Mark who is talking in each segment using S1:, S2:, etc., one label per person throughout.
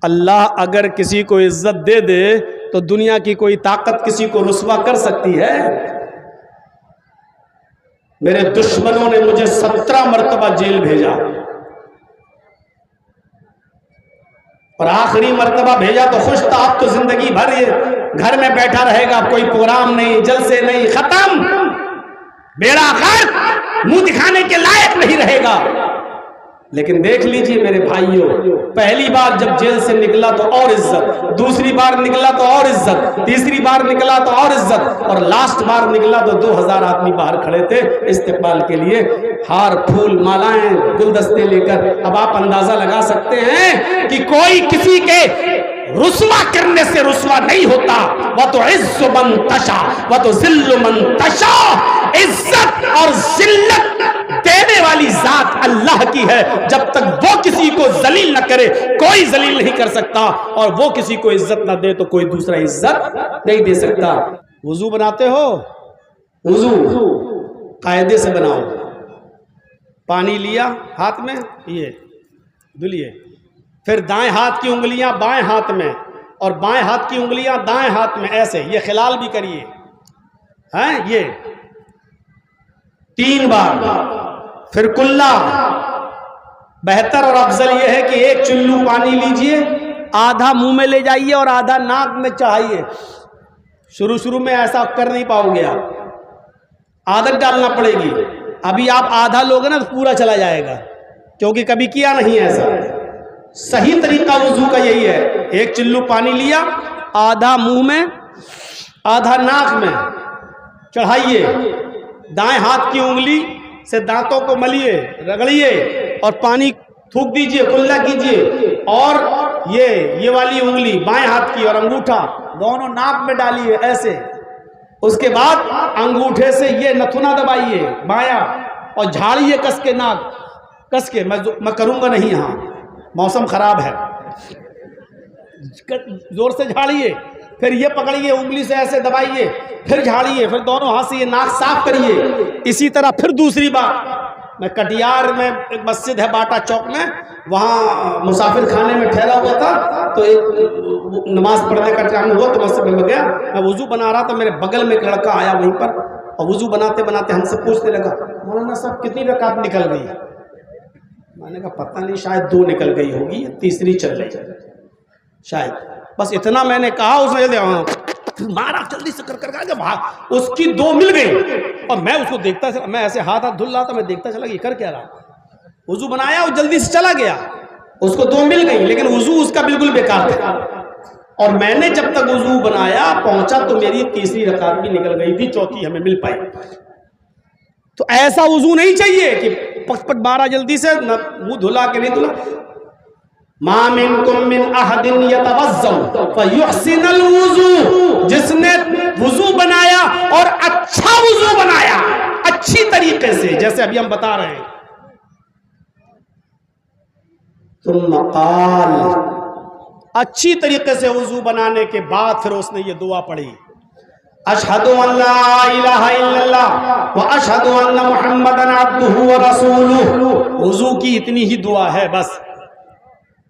S1: اللہ اگر کسی کو عزت دے دے تو دنیا کی کوئی طاقت کسی کو رسوا کر سکتی ہے؟ میرے دشمنوں نے مجھے 17 مرتبہ جیل بھیجا، اور آخری مرتبہ بھیجا تو خوش تھا، اب تو زندگی بھر یہ گھر میں بیٹھا رہے گا، کوئی پروگرام نہیں، جلسے نہیں، ختم، بیڑا غرق، منہ دکھانے کے لائق نہیں رہے گا۔ لیکن دیکھ لیجئے میرے بھائیوں، پہلی بار جب جیل سے نکلا تو اور عزت، دوسری بار نکلا تو اور عزت، تیسری بار نکلا تو اور عزت، اور لاسٹ بار نکلا تو 2000 آدمی باہر کھڑے تھے استقبال کے لیے، ہار پھول مالائیں گلدستے لے کر۔ اب آپ اندازہ لگا سکتے ہیں کہ کوئی کسی کے رسوا کرنے سے رسوا نہیں ہوتا۔ وَتُعِزُّ مَن تَشَاءُ وَتُذِلُّ مَن تَشَاءُ، عزت اور ذلت دینے والی ذات اللہ کی ہے، جب تک وہ کسی کو ذلیل نہ کرے کوئی ذلیل نہیں کر سکتا، اور وہ کسی کو عزت نہ دے تو کوئی دوسرا عزت نہیں دے سکتا۔ وضو بناتے ہو، وضو قاعدے سے بناؤ، پانی لیا ہاتھ میں، یہ دھلیے، پھر دائیں ہاتھ کی انگلیاں بائیں ہاتھ میں اور بائیں ہاتھ کی انگلیاں دائیں ہاتھ میں، ایسے یہ خلال بھی کریے، ہیں یہ 3 بار، پھر کلا۔ بہتر اور افضل یہ ہے کہ ایک چلو پانی لیجئے، آدھا منہ میں لے جائیے اور آدھا ناک میں چاہیے۔ شروع میں ایسا کر نہیں پاؤ گے آپ، عادت ڈالنا پڑے گی۔ ابھی آپ آدھا لوگے نا تو پورا چلا جائے گا، کیونکہ کبھی کیا نہیں ایسا۔ صحیح طریقہ وضو کا یہی ہے، ایک چلو پانی لیا، آدھا منہ میں آدھا ناک میں چڑھائیے، دائیں ہاتھ کی انگلی سے دانتوں کو ملیے، رگڑیے اور پانی تھوک دیجئے، کلا کیجئے، اور یہ والی انگلی بائیں ہاتھ کی اور انگوٹھا دونوں ناک میں ڈالیے ایسے۔ اس کے بعد انگوٹھے سے یہ نتھنا دبائیے بایاں اور جھاڑیے کس کے ناک، کس کے، میں کروں گا نہیں، یہاں موسم خراب ہے، زور سے جھاڑیے، پھر یہ پکڑیے انگلی سے ایسے دبائیے، پھر جھاڑیے، پھر دونوں ہاتھ سے یہ ناک صاف کریے۔ اسی طرح پھر دوسری بار، میں کٹیار میں ایک مسجد ہے باٹا چوک میں، وہاں مسافر خانے میں ٹھہرا ہوا تھا، تو ایک نماز پڑھنے کا ٹائم ہوا تو مسجد میں گیا، میں وضو بنا رہا تھا، میرے بغل میں ایک لڑکا آیا وہیں پر، اور وضو بناتے بناتے ہم سے پوچھنے لگا، مولانا صاحب کتنی رکعت نکل گئی؟ میں نے کہا پتہ نہیں، شاید 2 نکل گئی ہوگی، تیسری چل رہی شاید، بس اتنا میں نے کہا۔ اس نے مارا جلدی سے کر اس کی 2 مل گئی، اور میں اس کو دیکھتا چلا، میں ایسے ہاتھ دھل رہا تھا، میں دیکھتا چلا یہ کر کیا رہا، وضو بنایا اور جلدی سے چلا گیا، اس کو 2 مل گئی، لیکن وضو اس کا بالکل بیکار تھا۔ اور میں نے جب تک وضو بنایا پہنچا تو میری تیسری رکعت بھی نکل گئی تھی، چوتھی ہمیں مل پائی۔ تو ایسا وضو نہیں چاہیے کہ پٹ پٹ مارا جلدی سے، نہ منہ دھلا کے نہیں دھلا۔ ما منکم من احد یتوضا فیحسن الوضو، جس نے وضو بنایا اور اچھا وضو بنایا، اچھی طریقے سے، جیسے ابھی ہم بتا رہے ہیں، ثم قال، اچھی طریقے سے وضو بنانے کے بعد پھر اس نے یہ دعا پڑھی، اشہد ان لا الہ الا اللہ واشہد ان محمدا عبدہ ورسولہ۔ وضو کی اتنی ہی دعا ہے بس۔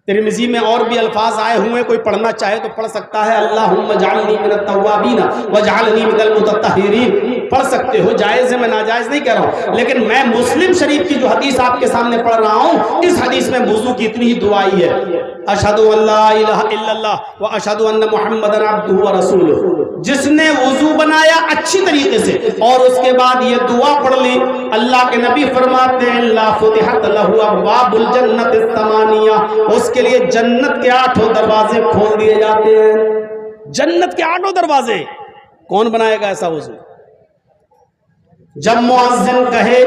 S1: ترمذی میں اور بھی الفاظ آئے ہوئے، کوئی پڑھنا چاہے تو پڑھ سکتا ہے، اللہم اجعلنی من التوابین واجعلنی من المتطہرین، پڑھ سکتے ہو، جائز ہے، میں ناجائز نہیں کہہ رہا ہوں، لیکن میں مسلم شریف کی جو حدیث آپ کے سامنے پڑھ رہا ہوں، اس حدیث میں وضو کی اتنی ہی دعا ہی ہے، اشہد ان لا الہ الا اللہ واشہد ان محمدا عبدہ ورسولہ۔ جس نے وضو بنایا اچھی طریقے سے اور اس کے بعد یہ دعا پڑھ لی، اللہ کے نبی فرماتے ہیں لا فتحت لہ ابواب الجنت الثمانیہ، اس کے لیے جنت کے 8 دروازے کھول دیے جاتے ہیں۔ جنت کے 8 دروازے، کون بنائے گا ایسا وضو؟ جب مؤذن کہے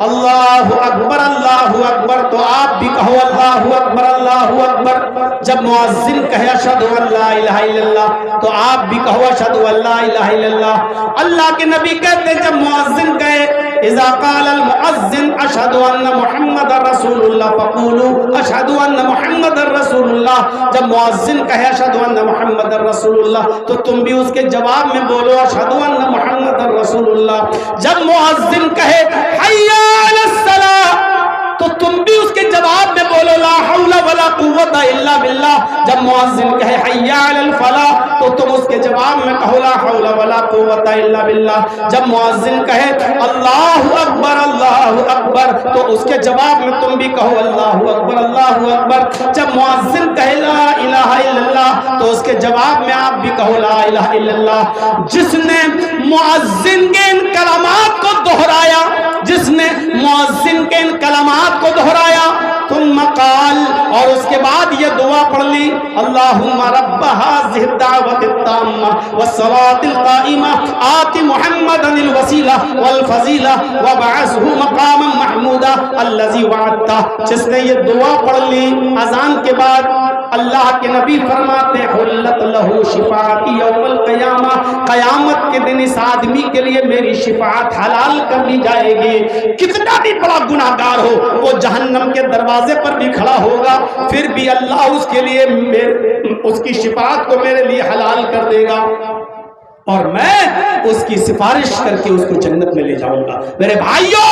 S1: اللہ اکبر تو آپ بھی کہو اللہ اکبر اللہ اکبر۔ جب مؤذن کہے اشہد ان لا الہ الا اللہ تو آپ بھی کہو اشہد ان لا الہ الا اللہ۔ اللہ کے نبی کہتے ہیں جب مؤذن کہے اذا قال المؤذن اشہد ان محمد رسول اللہ فقولوا اشہد ان محمد رسول اللہ۔ جب مؤذن کہے اشہد ان محمد رسول اللہ تو تم بھی اس کے جواب میں بولو اشہد ان محمد رسول اللہ۔ جب مؤذن کہے حی علی الصلاۃ تو تم بھی اس کے جواب میں بولو لا حول ولا قوت الا باللہ. جب مؤذن کہے حی علی الفلاح تو تم اس کے جواب میں کہو لا حول ولا قوت الا باللہ. جب مؤذن کہے اللہ اکبر تو اس کے جواب میں تم بھی کہو اللہ اکبر اللہ اکبر. جب مؤذن کہے لا الہ الا اللہ تو اس کے جواب میں آپ بھی کہو لا الہ الا اللہ. جس نے مؤذن کے ان کلمات کو دہرایا، جس نے مؤذن کے ان کلمات کو دہرایا، ثم قال، اور اس کے بعد یہ دعا پڑھ لی اللہم رب هذه الدعوة التامة والصلاة القائمة آت محمدا الوسیلہ والفضیلہ وابعثه مقاما محمودا الذی وعدتہ. جس نے یہ دعا پڑھ لی اذان کے بعد، اللہ کے نبی فرماتے حلت لہو شفاعتی یوم القیامہ، قیامت کے دن اس آدمی کے لیے میری شفاعت حلال کر دی جائے گی. کتنا بھی بڑا گناہگار ہو، وہ جہنم کے دروازے پر بھی کھڑا ہوگا، پھر بھی اللہ اس کے لیے اس کی شفاعت کو میرے لیے حلال کر دے گا، اور میں اس کی سفارش کر کے اس کو جنت میں لے جاؤں گا. میرے بھائیوں،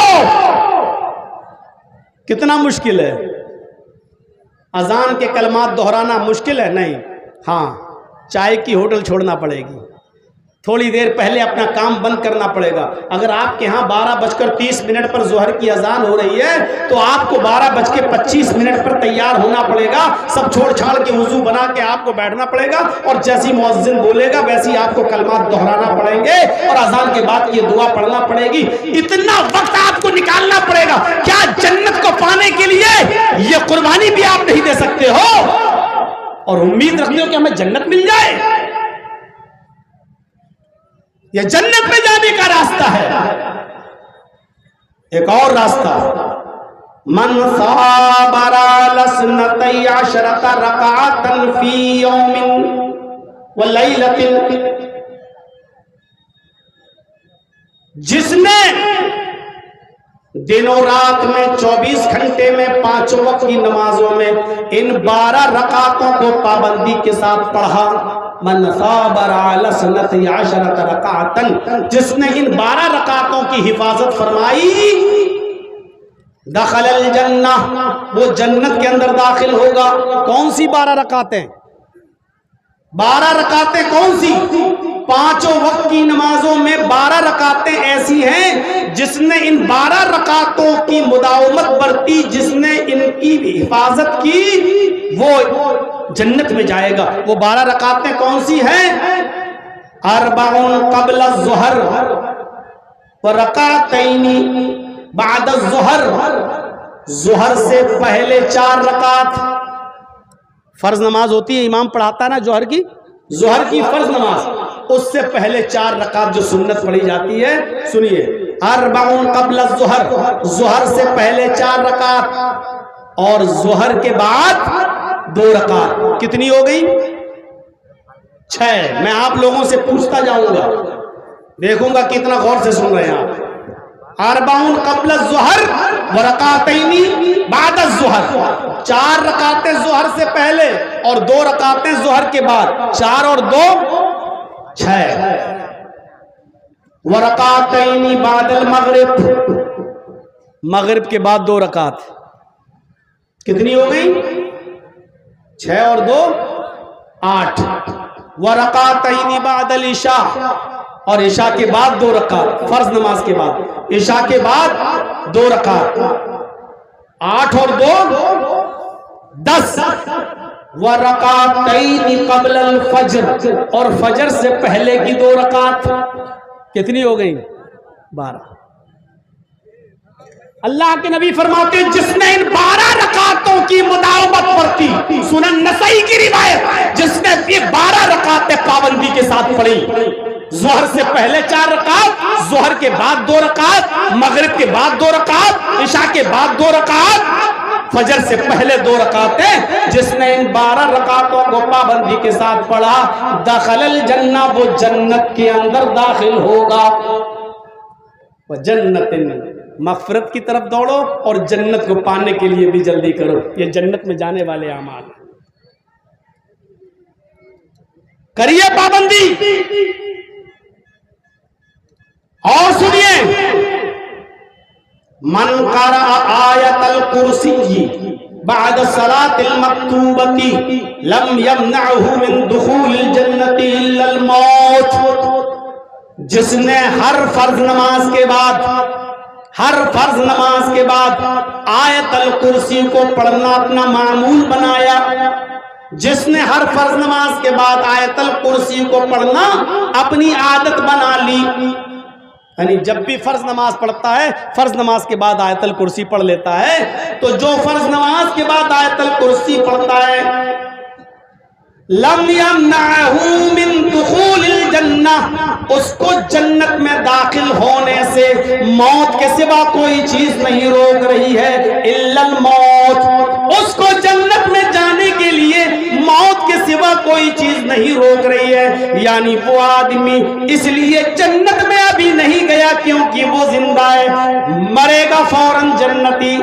S1: کتنا مشکل ہے. اذان کے کلمات دہرانا مشکل ہے؟ نہیں. ہاں، چائے کی ہوٹل چھوڑنا پڑے گی، تھوڑی دیر پہلے اپنا کام بند کرنا پڑے گا. اگر آپ کے ہاں 12:30 پر ظہر کی اذان ہو رہی ہے تو آپ کو 12:25 پر تیار ہونا پڑے گا. سب چھوڑ چھاڑ کے وضو بنا کے آپ کو بیٹھنا پڑے گا، اور جیسی مؤذن بولے گا ویسی آپ کو کلمات دہرانا پڑیں گے، اور اذان کے بعد یہ دعا پڑھنا پڑے گی. اتنا وقت آپ کو نکالنا پڑے گا. کیا جنت کو پانے کے لیے یہ قربانی بھی آپ نہیں دے سکتے ہو اور امید رکھتے ہو کہ ہمیں جنت مل جائے؟ یہ جنت میں جانے کا راستہ ہے. ایک اور راستہ، من صابر لسنتی عشرۃ رکعۃ فی یوم ولیلۃ، جس نے دن و رات میں 24 گھنٹے میں 5 وقت کی نمازوں میں ان 12 رکعتوں کو پابندی کے ساتھ پڑھا. من صابر علی 12 رکعۃ، جس نے ان 12 رکعتوں کی حفاظت فرمائی، دخل الجنہ، وہ جنت کے اندر داخل ہوگا. کون سی 12 رکعتیں؟ 12 رکعتیں کون سی؟ 5 وقت کی نمازوں میں 12 رکعتیں ایسی ہیں جس نے ان 12 رکعتوں کی مداومت برتی، جس نے ان کی حفاظت کی، وہ جنت میں جائے گا. وہ 12 رکعتیں کون سی ہیں؟ 4 قبل الظہر ورکعتین بعد الظہر، ظہر سے پہلے 4 رکعت. فرض نماز ہوتی ہے، امام پڑھاتا ہے نا ظہر کی فرض نماز، اس سے پہلے 4 رکعت جو سنت پڑھی جاتی ہے. سنیے، 4 قبل الظہر، ظہر سے پہلے 4 رکعت، اور ظہر کے بعد 2 رکعت. کتنی ہو گئی؟ 6. میں آپ لوگوں سے پوچھتا جاؤں گا، دیکھوں گا کتنا غور سے سن رہے ہیں آپ. 4 قبل الظہر ورکعتین بعد الظہر، 4 رکعتیں ظہر سے پہلے اور 2 رکعتیں ظہر کے بعد. 4 اور 2 6. ورکعتین بعد المغرب، مغرب کے بعد 2 رکعت. کتنی ہو گئی؟ 6 اور 2 8. ورکعتین بعد العشاء، اور عشاء کے بعد 2 رکعت، فرض نماز کے بعد عشاء کے بعد 2 رکعت. 8 اور 2 10. ورکعتین قبل الفجر، اور فجر سے پہلے کی 2 رکعت. کتنی ہو گئی؟ 12. اللہ کے نبی فرماتے ہیں جس نے ان 12 رکعتوں کی مداومت برتی، سنن نسائی کی روایت، جس نے یہ 12 رکعتیں پابندی کے ساتھ پڑھی، ظہر سے پہلے 4 رکعت، ظہر کے بعد 2 رکعت، مغرب کے بعد 2 رکعت، عشاء کے بعد 2 رکعت، فجر سے پہلے 2 رکعتیں، جس نے ان 12 رکعتوں کو پابندی کے ساتھ پڑھا، دخل الجنہ، وہ جنت کے اندر داخل ہوگا. جنت، مغفرت کی طرف دوڑو اور جنت کو پانے کے لیے بھی جلدی کرو. یہ جنت میں جانے والے اعمال ہیں. کریے پابندی. اور سنیے، من قرأ آیت الکرسی بعد الصلاة المکتوبة لم یمنعہ من دخول الجنة الا الموت. جس نے ہر فرض نماز کے بعد آیت الکرسی کو پڑھنا اپنا معمول بنایا، جس نے ہر فرض نماز کے بعد آیت الکرسی کو پڑھنا اپنی عادت بنا لی، یعنی جب بھی فرض نماز پڑھتا ہے فرض نماز کے بعد آیت الکرسی پڑھ لیتا ہے، تو جو فرض نماز کے بعد آیت الکرسی پڑھتا ہے لم یمنعہ من دخول الجنہ، اس کو جنت میں داخل ہونے سے موت کے سوا کوئی چیز نہیں روک رہی ہے، الا الموت، اس کو جنت میں جانے کے لیے موت کے سوا کوئی چیز نہیں روک رہی ہے. یعنی وہ آدمی اس لیے جنت میں ابھی نہیں گیا کیونکہ وہ زندہ ہے، مرے گا فوراً جنتی.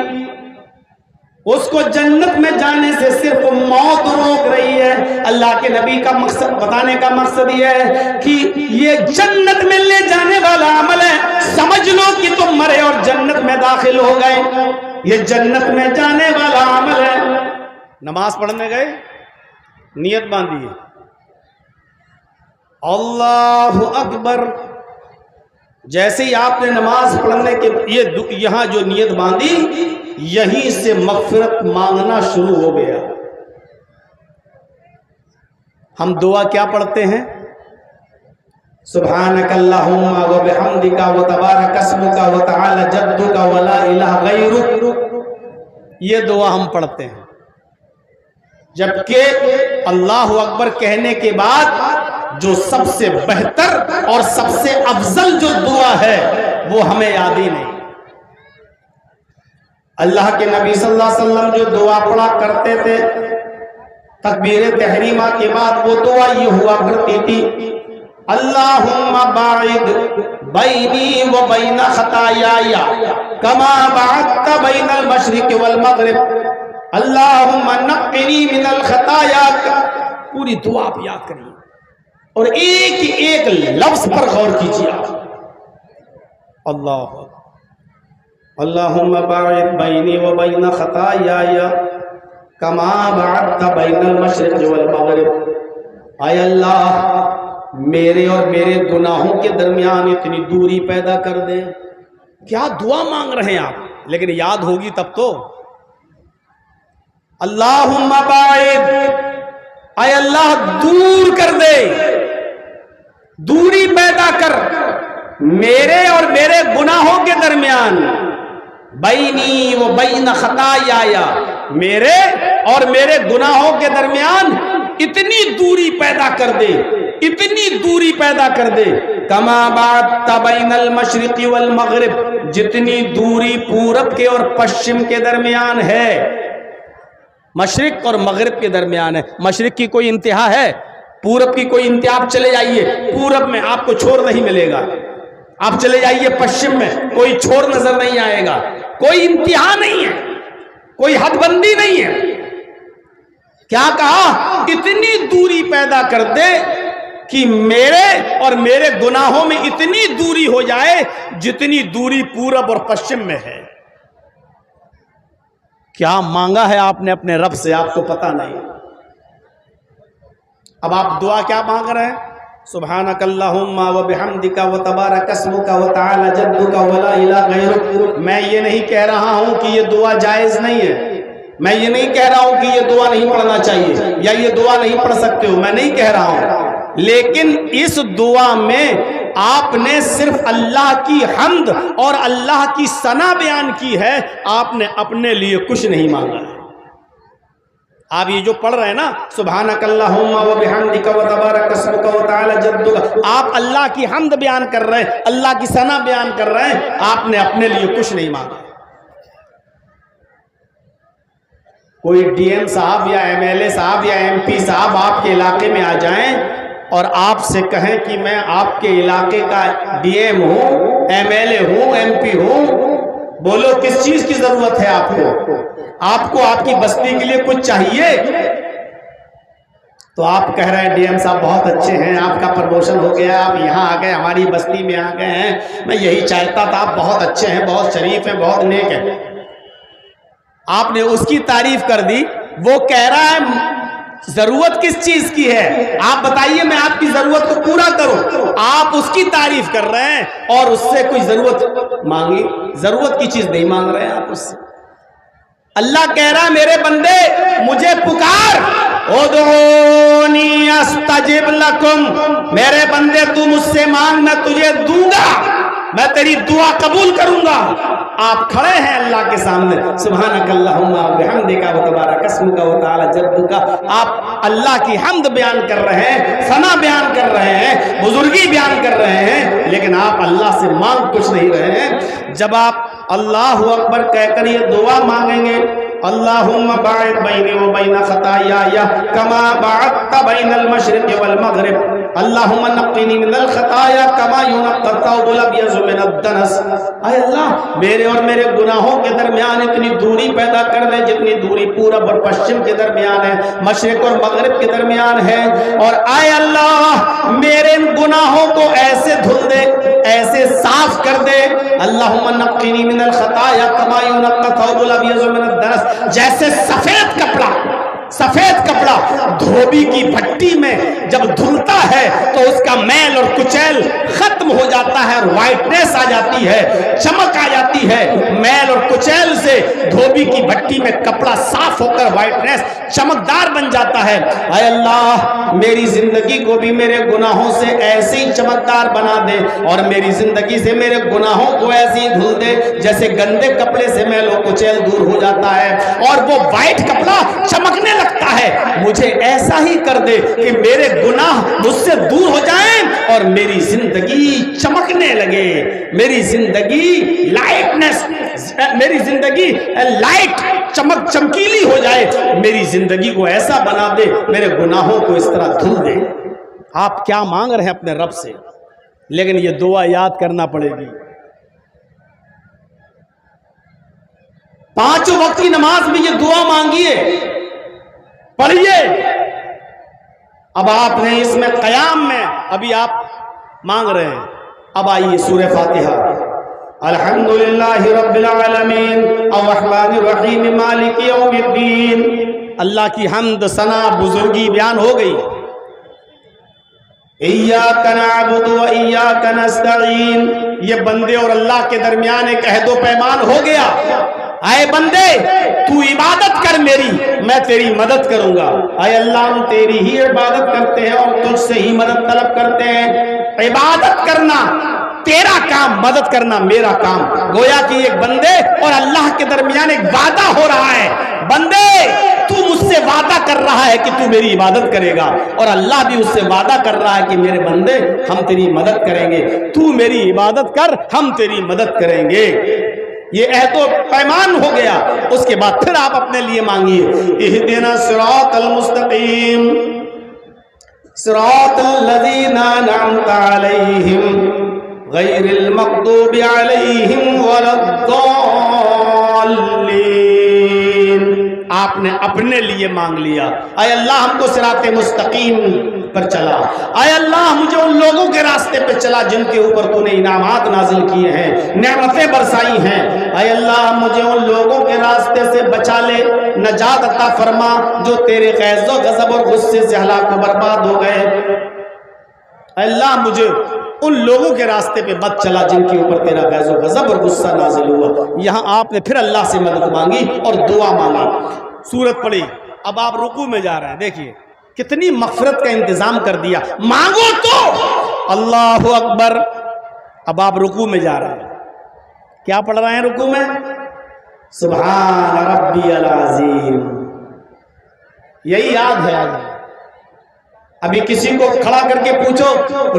S1: اس کو جنت میں جانے سے صرف موت روک رہی ہے. اللہ کے نبی کا مقصد بتانے کا مقصد یہ ہے کہ یہ جنت میں لے جانے والا عمل ہے. سمجھ لو کہ تم مرے اور جنت میں داخل ہو گئے، یہ جنت میں جانے والا عمل ہے. نماز پڑھنے گئے، نیت باندھی، اللہ اکبر، جیسے ہی آپ نے نماز پڑھنے کے یہاں جو نیت باندھی، یہیں سے مغفرت مانگنا شروع ہو گیا. ہم دعا کیا پڑھتے ہیں؟ سبحانک اللہم و بحمدک و تبارک اسمک و تعالی جدک و لا الہ غیرک، یہ دعا ہم پڑھتے ہیں. جبکہ اللہ اکبر کہنے کے بعد جو سب سے بہتر اور سب سے افضل جو دعا ہے وہ ہمیں یاد ہی نہیں. اللہ کے نبی صلی اللہ علیہ وسلم جو دعا پڑھا کرتے تھے تکبیر تحریمہ کے بعد، وہ دعا یہ ہوا کرتی تھی، اللہم باعد بینی و بین خطایای کما بعدت بین المشرق والمغرب اللہم نقنی من الخطایا. پوری دعا آپ یاد کریے اور ایک ایک لفظ پر غور کیجیے. اللہ اللہم باعد بینی و بین خطایای کما بعدت بین المشرق والمغرب. اے اللہ میرے اور میرے گناہوں کے درمیان اتنی دوری پیدا کر دے. کیا دعا مانگ رہے ہیں آپ، لیکن یاد ہوگی تب تو. اللہم باعد، اے اللہ دور کر دے، دوری پیدا کر میرے اور میرے گناہوں کے درمیان. بینی و بین خطایای، میرے اور میرے گناہوں کے درمیان اتنی دوری پیدا کر دے، اتنی دوری پیدا کر دے. کما بعدت بین المشرق والمغرب، جتنی دوری پورب کے اور پشچم کے درمیان ہے، مشرق اور مغرب کے درمیان ہے. مشرق کی کوئی انتہا ہے؟ پورب کی کوئی انتہا؟ آپ چلے جائیے پورب میں آپ کو چھوڑ نہیں ملے گا، آپ چلے جائیے پشچم میں کوئی چھوڑ نظر نہیں آئے گا. کوئی انتہا نہیں ہے، کوئی حد بندی نہیں ہے. کیا کہا؟ اتنی دوری پیدا کر دے کہ میرے اور میرے گناہوں میں اتنی دوری ہو جائے جتنی دوری پورب اور پشچم میں ہے. کیا مانگا ہے آپ نے اپنے رب سے، آپ کو پتہ نہیں. اب آپ دعا کیا مانگ رہے ہیں؟ سبحانک اللہم و بحمدک و تبارک اسمک و تعالی جدک و لا الہ غیرک. میں یہ نہیں کہہ رہا ہوں کہ یہ دعا جائز نہیں ہے، میں یہ نہیں کہہ رہا ہوں کہ یہ دعا نہیں پڑھنا چاہیے یا یہ دعا نہیں پڑھ سکتے ہو، میں نہیں کہہ رہا ہوں. لیکن اس دعا میں آپ نے صرف اللہ کی حمد اور اللہ کی ثنا بیان کی ہے، آپ نے اپنے لیے کچھ نہیں مانگا ہے. آپ یہ جو پڑھ رہے ہیں نا سبحانک اللہم و بحمدک و تبارک اسمک و تعالی جدک، آپ اللہ کی حمد بیان کر رہے ہیں، اللہ کی ثنا بیان کر رہے ہیں، آپ نے اپنے لیے کچھ نہیں مانگا. کوئی ڈی ایم صاحب یا ایم ایل اے صاحب یا ایم پی صاحب آپ کے علاقے میں آ جائیں اور آپ سے کہیں کہ میں آپ کے علاقے کا ڈی ایم ہوں، ایم ایل اے ہوں، ایم پی ہوں، بولو کس چیز کی ضرورت ہے آپ کو؟ آپ کو آپ کی بستی کے لیے کچھ چاہیے؟ تو آپ کہہ رہے ہیں ڈی ایم صاحب بہت اچھے ہیں، آپ کا پروموشن ہو گیا، آپ یہاں آ گئے، ہماری بستی میں آ گئے ہیں، میں یہی چاہتا تھا، آپ بہت اچھے ہیں، بہت شریف ہیں، بہت نیک ہیں۔ آپ نے اس کی تعریف کر دی، وہ کہہ رہا ہے ضرورت کس چیز کی ہے، آپ بتائیے میں آپ کی ضرورت کو پورا کروں، آپ اس کی تعریف کر رہے ہیں اور اس سے کوئی ضرورت مانگی، ضرورت کی چیز نہیں مانگ رہے ہیں آپ اس سے۔ اللہ کہہ رہا ہے میرے بندے مجھے پکار، ادعونی استجب لکم، میرے بندے تو مجھ سے مانگ میں تجھے دوں گا، میں تیری دعا قبول کروں گا۔ آپ کھڑے ہیں اللہ کے سامنے، سبحانک اللہم بحمدک و تبارک اسمک و تعالی جدک، آپ اللہ کی حمد بیان کر رہے ہیں، ثنا بیان کر رہے ہیں، بزرگی بیان کر رہے ہیں، لیکن آپ اللہ سے مانگ کچھ نہیں رہے ہیں۔ جب آپ اللہ اکبر کہہ کر یہ دعا مانگیں گے، اللہم باعد بینی و بین خطایا کما باعدت بین المشرق والمغرب، اللہم نقنی من الخطایا کما ینقی الثوب الابیض من الدنس، اے اللہ میرے اور میرے گناہوں کے درمیان اتنی دوری پیدا کر دے جتنی دوری پورب اور پشچم کے درمیان ہے، مشرق اور مغرب کے درمیان ہے، اور اے اللہ میرے گناہوں کو ایسے دھل دے، ایسے صاف کر دے، اللہم نقنی من الخطایا کما ینقی الثوب الابیض من الدنس، جیسے سفید کپڑا دھوبی کی بھٹی میں جب دھلتا ہے تو اس کا میل اور کچیل ختم ہو جاتا ہے اور وائٹنس آ جاتی ہے، چمک آ جاتی ہے، میل اور کچیل سے دھوبی کی بھٹی میں کپڑا صاف ہو کر وائٹنس چمکدار بن جاتا ہے۔ اے اللہ میری زندگی کو بھی میرے گناہوں سے ایسے ہی چمکدار بنا دے، اور میری زندگی سے میرے گناہوں کو ایسے ہی دھل دے جیسے گندے کپڑے سے میل و کچیل دور ہو جاتا ہے اور وہ وائٹ کپڑا چمکنے لگتا ہے، مجھے ایسا ہی کر دے کہ میرے گناہ مجھ سے دور ہو جائیں اور میری زندگی چمکنے لگے، میری زندگی لائٹ چمکیلی ہو جائے، میری زندگی کو ایسا بنا دے، میرے گناہوں کو اس طرح دھل دے۔ آپ کیا مانگ رہے ہیں اپنے رب سے، لیکن یہ دعا یاد کرنا پڑے گی۔ 5 وقت کی نماز میں یہ دعا مانگیے، پڑھیے۔ اب آپ نے اس میں قیام میں ابھی آپ مانگ رہے ہیں، اب آئیے سورہ فاتحہ۔ الحمدللہ رب العالمین الرحمن الرحیم مالک یوم الدین، اللہ کی حمد ثنا بزرگی بیان ہو گئی۔ ایاک نعبد و ایاک نستعین، یہ بندے اور اللہ کے درمیان ایک عہد و پیمان ہو گیا، اے بندے تو عبادت کر میری، میں تیری مدد کروں گا۔ اے اللہ ہم تیری ہی عبادت کرتے ہیں اور تجھ سے ہی مدد طلب کرتے ہیں، عبادت کرنا تیرا کام، مدد کرنا میرا کام۔ گویا کہ ایک بندے اور اللہ کے درمیان ایک وعدہ ہو رہا ہے، بندے تو مجھ سے وعدہ کر رہا ہے کہ تو میری عبادت کرے گا، اور اللہ بھی اس سے وعدہ کر رہا ہے کہ میرے بندے ہم تیری مدد کریں گے، تو میری عبادت کر ہم تیری مدد کریں گے۔ یہ عہد و پیمان ہو گیا۔ اس کے بعد پھر آپ اپنے لیے مانگیے، اہدنا الصراط المستقیم صراط الذین انعمت علیہم غیر المغضوب علیہم ولا الضالین۔ آپ نے اپنے لیے مانگ لیا، اے اللہ ہم کو صراط مستقیم پر چلا، اے اللہ مجھے ان لوگوں کے راستے پہ چلا جن کے اوپر تو نے انعامات نازل کیے ہیں، نعمتیں برسائی ہیں، اے اللہ مجھے ان لوگوں کے راستے سے بچا لے، نجات عطا فرما جو تیرے غیظ و غضب اور غصے سے ہلاک و برباد ہو گئے۔ اے اللہ مجھے ان لوگوں کے راستے پہ مت چلا جن کے اوپر تیرا غیظ و غضب اور غصہ نازل ہوا۔ یہاں آپ نے پھر اللہ سے مدد مانگی اور دعا مانگی، سورت پڑھی۔ اب آپ رکوع میں جا رہے ہیں، دیکھیے کتنی مغفرت کا انتظام کر دیا، مانگو تو اللہ اکبر۔ اب آپ رکوع میں جا رہے ہیں، کیا پڑھ رہے ہیں رکوع میں؟ سبحان ربی العظیم، یہی یاد ہے۔ ابھی کسی کو کھڑا کر کے پوچھو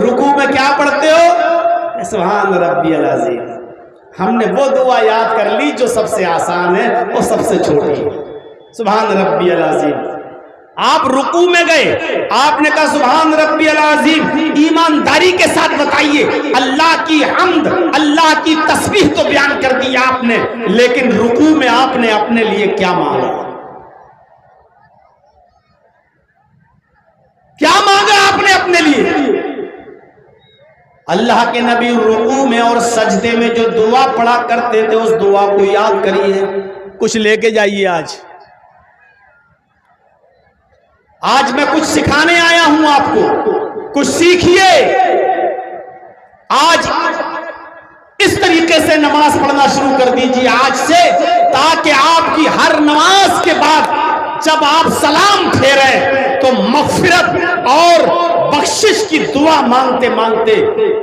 S1: رکوع میں کیا پڑھتے ہو، سبحان ربی العظیم۔ ہم نے وہ دعا یاد کر لی جو سب سے آسان ہے، وہ سب سے چھوٹی ہے، سبحان ربی العظیم۔ آپ رکوع میں گئے، آپ نے کہا سبحان ربی العظیم، ایمانداری کے ساتھ بتائیے اللہ کی حمد، اللہ کی تسبیح تو بیان کر دی آپ نے، لیکن رکوع میں آپ نے اپنے لیے کیا مانگا؟ اللہ کے نبی رکوع میں اور سجدے میں جو دعا پڑھا کرتے تھے اس دعا کو یاد کریے، کچھ لے کے جائیے۔ آج میں کچھ سکھانے آیا ہوں آپ کو، کچھ سیکھیے۔ آج اس طریقے سے نماز پڑھنا شروع کر دیجیے آج سے، تاکہ آپ کی ہر نماز کے بعد جب آپ سلام پھیریں تو مغفرت اور بخشش کی دعا مانگتے مانگتے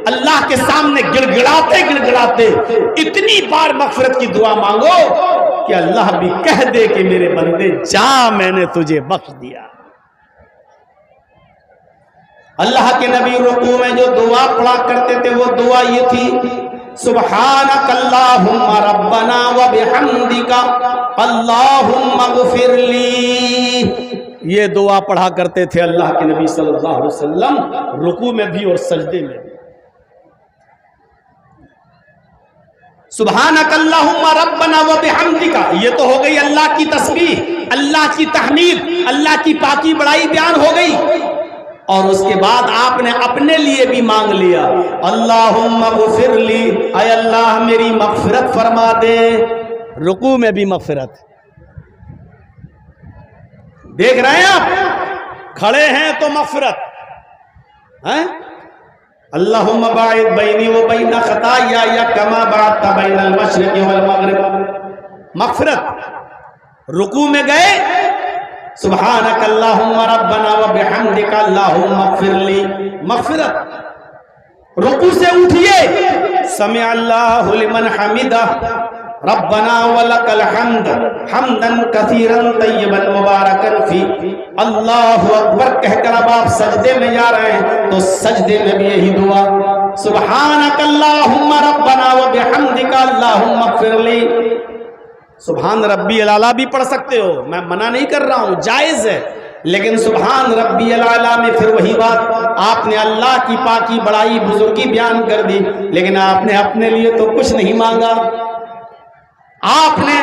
S1: اللہ کے سامنے گڑگڑاتے گڑگڑاتے اتنی بار مغفرت کی دعا مانگو کہ اللہ بھی کہہ دے کہ میرے بندے جا، میں نے تجھے بخش دیا۔ اللہ کے نبی رکوع میں جو دعا پڑھا کرتے تھے وہ دعا یہ تھی، سبحانک اللہم ربنا وبحمدک اللہم اغفر لی۔ یہ دعا پڑھا کرتے تھے اللہ کے نبی صلی اللہ علیہ وسلم رکوع میں بھی اور سجدے میں بھی۔ سبحانک اللہم ربنا وبحمدک، یہ تو ہو گئی اللہ کی تسبیح، اللہ کی تحمید، اللہ کی پاکی بڑائی بیان ہو گئی، اور اس کے بعد آپ نے اپنے لیے بھی مانگ لیا، اللہم اغفر لی، اے اللہ میری مغفرت فرما دے۔ رکوع میں بھی مغفرت، دیکھ رہے ہیں آپ، کھڑے ہیں تو مغفرت، اللہم باعد بینی و بین خطایا کما بعدت بین المشرق والمغرب، مغفرت۔ رکوع میں گئے، سبحانک اللہم ربنا وبحمدک اللہم اغفر لی، مغفرت۔ رکوع سے اٹھئے، سمع اللہ لمن حمدہ ربنا ولک الحمد حمدا کثیرا طیبا مبارکا فی، اللہ اکبر کہہ کر اب آپ سجدے میں جا رہے ہیں تو سجدے میں بھی یہی دعا، سبحانک اللہم ربنا وبحمدک اللہم اغفر لی۔ سبحان ربی الاعلیٰ بھی پڑھ سکتے ہو، میں منع نہیں کر رہا ہوں، جائز ہے، لیکن سبحان ربی الاعلیٰ میں پھر وہی بات، آپ نے اللہ کی پاکی بڑائی بزرگی بیان کر دی، لیکن آپ نے اپنے لیے تو کچھ نہیں مانگا۔ آپ نے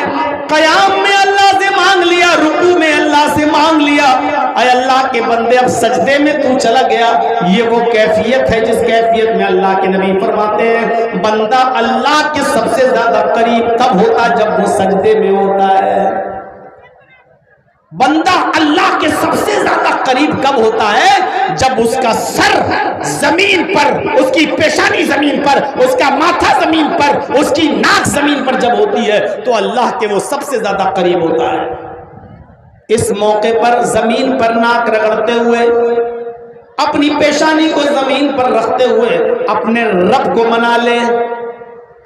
S1: قیام میں اللہ سے مانگ لیا، رکوع میں اللہ سے مانگ لیا، اے اللہ کے بندے اب سجدے میں تو چلا گیا۔ یہ وہ کیفیت ہے جس کیفیت میں اللہ کے نبی فرماتے ہیں بندہ اللہ کے سب سے زیادہ قریب تب ہوتا جب وہ سجدے میں ہوتا ہے۔ بندہ اللہ کے سب سے زیادہ قریب کب ہوتا ہے؟ جب اس کا سر زمین پر، اس کی پیشانی زمین پر، اس کا ماتھا زمین پر، اس کی ناک زمین پر جب ہوتی ہے تو اللہ کے وہ سب سے زیادہ قریب ہوتا ہے۔ اس موقع پر زمین پر ناک رگڑتے ہوئے، اپنی پیشانی کو زمین پر رکھتے ہوئے اپنے رب کو منا لے،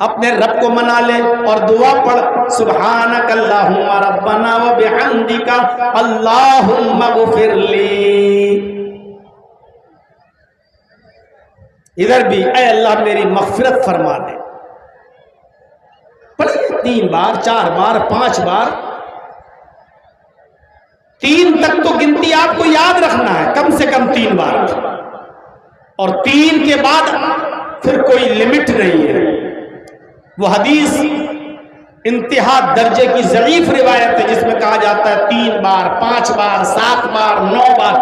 S1: اپنے رب کو منا لے اور دعا پڑھ، سبحانک اللہم ربنا وبحمدک اللہم اغفر لی۔ ادھر بھی اے اللہ میری مغفرت فرما دے، پڑھیے 3 بار 4 بار 5 بار، 3 تک تو گنتی آپ کو یاد رکھنا ہے، کم سے کم 3 بار، اور 3 کے بعد پھر کوئی لمٹ نہیں ہے۔ وہ حدیث انتہا درجے کی ضعیف روایت ہے جس میں کہا جاتا ہے 3 بار 5 بار 7 بار 9 بار،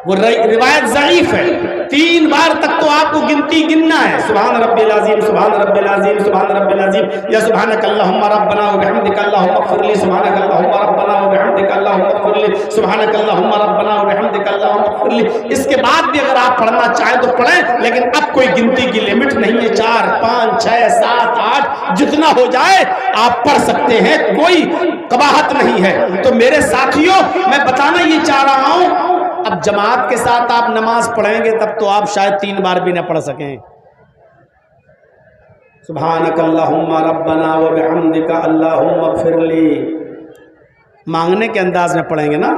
S1: وہ روایت ضعیف ہے۔ 3 بار تک تو آپ کو گنتی گننا ہے، سبحان ربی العظیم سبحان ربی العظیم سبحان ربی العظیم، یا سبحانک اللہم ربنا وبحمدک اللہم اغفر لی، سبحانک اللہم ربنا وبحمدک اللہم اغفر لی، سبحانک اللہم ربنا وبحمدک اللہم اغفر لی۔ اس کے بعد بھی اگر آپ پڑھنا چاہیں تو پڑھیں، لیکن اب کوئی گنتی کی لمٹ نہیں ہے، 4 5 6 7 8 جتنا ہو جائے آپ پڑھ سکتے ہیں، کوئی قباحت نہیں ہے۔ تو میرے ساتھیوں، میں بتانا یہ چاہ رہا ہوں، اب جماعت کے ساتھ آپ نماز پڑھیں گے تب تو آپ شاید 3 بار بھی نہ پڑھ سکیں۔ سبحانک اللہم ربنا وبحمدک اللہم اغفر لی، مانگنے کے انداز میں پڑھیں گے نا،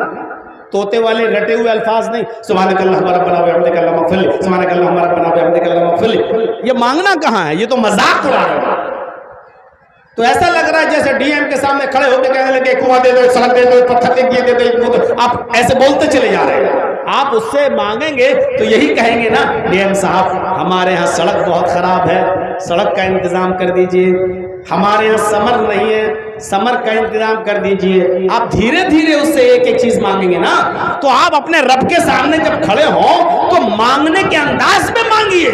S1: طوطے والے رٹے ہوئے الفاظ نہیں، سبحانک اللہم ربنا وبحمدک اللہم اغفر لی، سبحانک اللہم ربنا وبحمدک اللہم اغفر لی۔ یہ مانگنا کہاں ہے؟ یہ تو مذاق اڑا رہے ہیں۔ تو ایسا لگ رہا ہے جیسے ڈی ایم کے سامنے کھڑے ہو کے کہنے لگے کنواں دے دو، سڑک دے دو، پتھر دے دو، آپ ایسے بولتے چلے جا رہے ہیں۔ آپ اس سے مانگیں گے تو یہی کہیں گے نا، ڈی ایم صاحب ہمارے ہاں سڑک بہت خراب ہے، سڑک کا انتظام کر دیجئے، ہمارے ہاں سمر نہیں ہے، سمر کا انتظام کر دیجئے۔ آپ دھیرے دھیرے اس سے ایک ایک چیز مانگیں گے نا۔ تو آپ اپنے رب کے سامنے جب کھڑے ہوں تو مانگنے کے انداز میں مانگیے،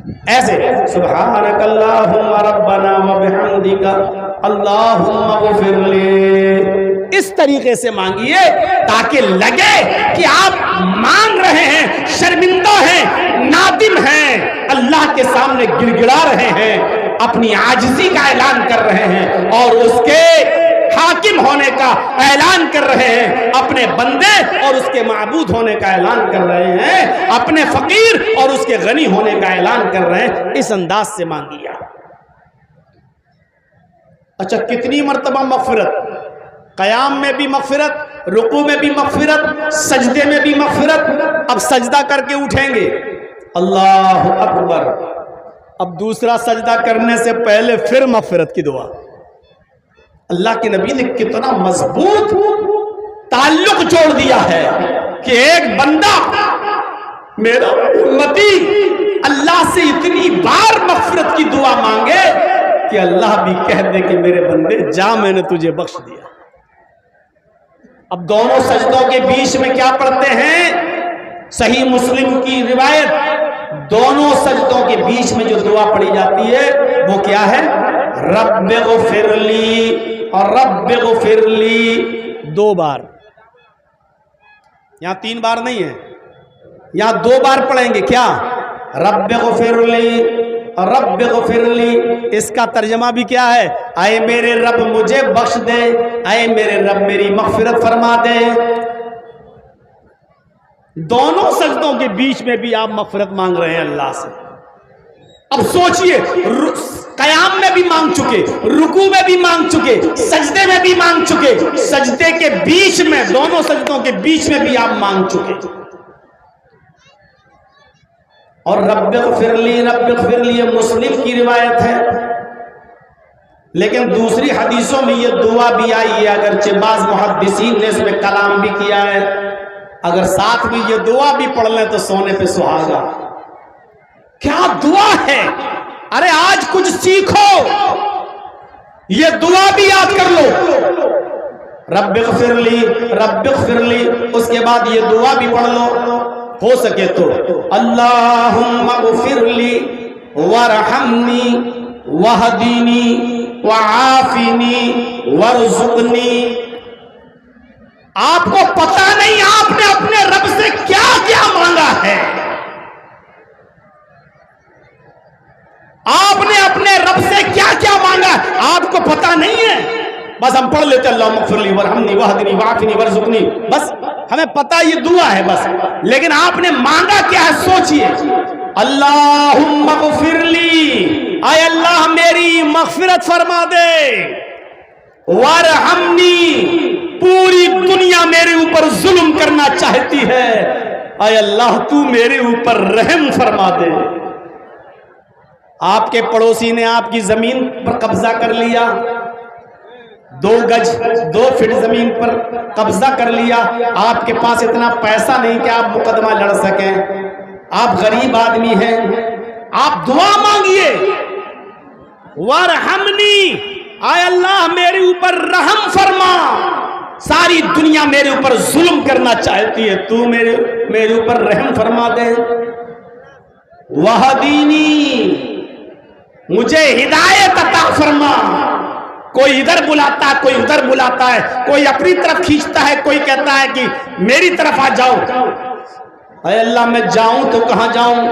S1: ایسے سبحانک اللہم ربنا و بحمدک اللہم اغفر لی، اس طریقے سے مانگیے تاکہ لگے کہ آپ مانگ رہے ہیں، شرمندہ ہیں، نادم ہیں، اللہ کے سامنے گڑ گڑا رہے ہیں، اپنی عاجزی کا اعلان کر رہے ہیں اور اس کے حاکم ہونے کا اعلان کر رہے ہیں، اپنے بندے اور اس کے معبود ہونے کا اعلان کر رہے ہیں، اپنے فقیر اور اس کے غنی ہونے کا اعلان کر رہے ہیں۔ اس انداز سے مانگیا۔ اچھا، کتنی مرتبہ مغفرت؟ قیام میں بھی مغفرت، رکوع میں بھی مغفرت، سجدے میں بھی مغفرت۔ اب سجدہ کر کے اٹھیں گے، اللہ اکبر، اب دوسرا سجدہ کرنے سے پہلے پھر مغفرت کی دعا۔ اللہ کے نبی نے کتنا مضبوط تعلق جوڑ دیا ہے کہ ایک بندہ میرا امتی اللہ سے اتنی بار مغفرت کی دعا مانگے کہ اللہ بھی کہہ دے کہ میرے بندے جا، میں نے تجھے بخش دیا۔ اب دونوں سجدوں کے بیچ میں کیا پڑھتے ہیں؟ صحیح مسلم کی روایت، دونوں سجدوں کے بیچ میں جو دعا پڑھی جاتی ہے وہ کیا ہے؟ رب اغفر لی اور رب اغفر لی، 2 بار، یہاں 3 بار نہیں ہے، یہاں 2 بار پڑھیں گے۔ کیا؟ رب اغفر لی اور رب اغفر لی۔ اس کا ترجمہ بھی کیا ہے؟ اے میرے رب مجھے بخش دے، اے میرے رب میری مغفرت فرما دے۔ دونوں سجدوں کے بیچ میں بھی آپ مغفرت مانگ رہے ہیں اللہ سے۔ اب سوچئے، قیام میں بھی مانگ چکے، رکوع میں بھی مانگ چکے، سجدے میں بھی مانگ چکے، سجدے کے بیچ میں، دونوں سجدوں کے بیچ میں بھی آپ مانگ چکے۔ اور رب اغفر لی، رب اغفر لی، یہ مسلم کی روایت ہے، لیکن دوسری حدیثوں میں یہ دعا بھی آئی ہے، اگرچہ بعض محدثین نے اس میں کلام بھی کیا ہے۔ اگر ساتھ میں یہ دعا بھی پڑھ لیں تو سونے پہ سہاگا۔ کیا دعا ہے؟ ارے آج کچھ سیکھو، یہ دعا بھی یاد کر لو، رب اغفر لی، رب اغفر لی، اس کے بعد یہ دعا بھی پڑھ لو، ہو سکے تو اللہم اغفر لی وارحمنی وہدینی وعافنی وارزقنی۔ آپ کو پتہ نہیں آپ نے اپنے رب سے کیا کیا مانگا ہے، آپ نے اپنے رب سے کیا کیا مانگا ہے، آپ کو پتہ نہیں ہے۔ بس ہم پڑھ لیتے اللہم اغفر لی وارحمنی وہدنی وعافنی وارزقنی، بس ہمیں پتہ یہ دعا ہے بس، لیکن آپ نے مانگا کیا ہے سوچئے۔ اللہم اغفر لی، اے اللہ میری مغفرت فرما دے، وارحمنی، پوری دنیا میرے اوپر ظلم کرنا چاہتی ہے، اے اللہ تو میرے اوپر رحم فرما دے۔ آپ کے پڑوسی نے آپ کی زمین پر قبضہ کر لیا، 2 گج 2 فٹ زمین پر قبضہ کر لیا، آپ کے پاس اتنا پیسہ نہیں کہ آپ مقدمہ لڑ سکیں، آپ غریب آدمی ہیں، آپ دعا مانگیے، وارحمنی، اے اللہ میرے اوپر رحم فرما، ساری دنیا میرے اوپر ظلم کرنا چاہتی ہے، تو میرے اوپر رحم فرما دے، وہدینی، مجھے ہدایت عطا فرما۔ کوئی ادھر بلاتا ہے، کوئی ادھر بلاتا ہے، کوئی اپنی طرف کھینچتا ہے، کوئی کہتا ہے کہ میری طرف آ جاؤ۔ اے اللہ میں جاؤں تو کہاں جاؤں؟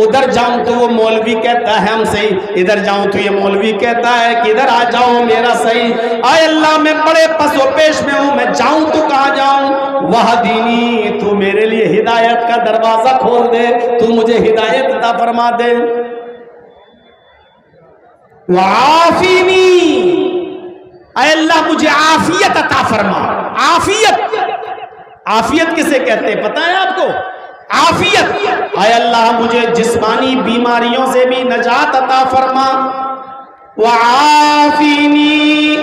S1: ادھر جاؤں تو وہ مولوی کہتا ہے ہم صحیح، ادھر جاؤں تو یہ مولوی کہتا ہے کہ ادھر آ جاؤ میرا صحیح۔ اے اللہ میں بڑے پس و پیش میں ہوں، میں جاؤں تو کہاں جاؤں؟ وہدینی، تو میرے لیے ہدایت کا دروازہ کھول دے، تو مجھے ہدایت عطا فرما دے۔ وعافینی، اے اللہ مجھے عافیت عطا فرما۔ عافیت، عافیت کسے کہتے ہیں پتہ ہے آپ کو؟ عافیت، اے اللہ مجھے جسمانی بیماریوں سے بھی نجات عطا فرما۔ وعافینی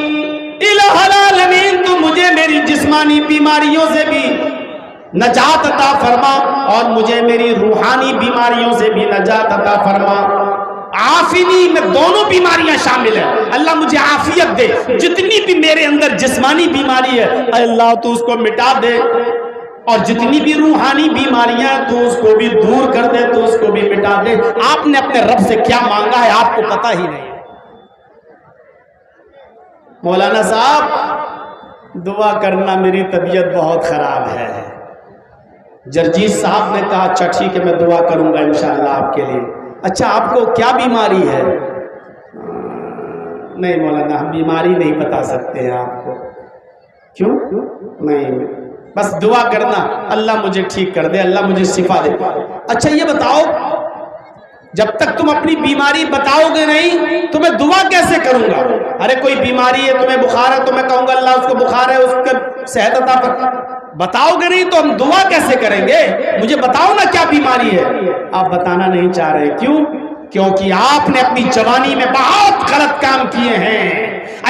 S1: الہ العالمین، تو مجھے میری جسمانی بیماریوں سے بھی نجات عطا فرما اور مجھے میری روحانی بیماریوں سے بھی نجات عطا فرما۔ عافینی میں دونوں بیماریاں شامل ہیں، اللہ مجھے عافیت دے، جتنی بھی میرے اندر جسمانی بیماری ہے اے اللہ تو اس کو مٹا دے۔ اور جتنی بھی روحانی بیماریاں تو اس کو بھی دور کر دے، تو اس کو بھی مٹا دے۔ آپ نے اپنے رب سے کیا مانگا ہے آپ کو پتہ ہی نہیں۔ مولانا صاحب دعا کرنا، میری طبیعت بہت خراب ہے۔ جرجیز صاحب نے کہا اچھا ٹھیک ہے میں دعا کروں گا انشاءاللہ آپ کے لیے۔ اچھا آپ کو کیا بیماری ہے؟ نہیں مولانا ہم بیماری نہیں بتا سکتے ہیں آپ کو۔ کیوں؟ نہیں، بس دعا کرنا اللہ مجھے ٹھیک کر دے، اللہ مجھے شفا دے۔ اچھا یہ بتاؤ جب تک تم اپنی بیماری بتاؤ گے نہیں تو میں دعا کیسے کروں گا؟ ارے کوئی بیماری ہے، تمہیں بخار ہے، تو میں کہوں گا اللہ اس کو بخار ہے، اس کو صحت عطا فرما۔ بتاؤ گے نہیں تو ہم دعا کیسے کریں گے؟ مجھے بتاؤ نا کیا بیماری ہے۔ آپ بتانا نہیں چاہ رہے، کیوں؟ کیونکہ آپ نے اپنی جوانی میں بہت غلط کام کیے ہیں،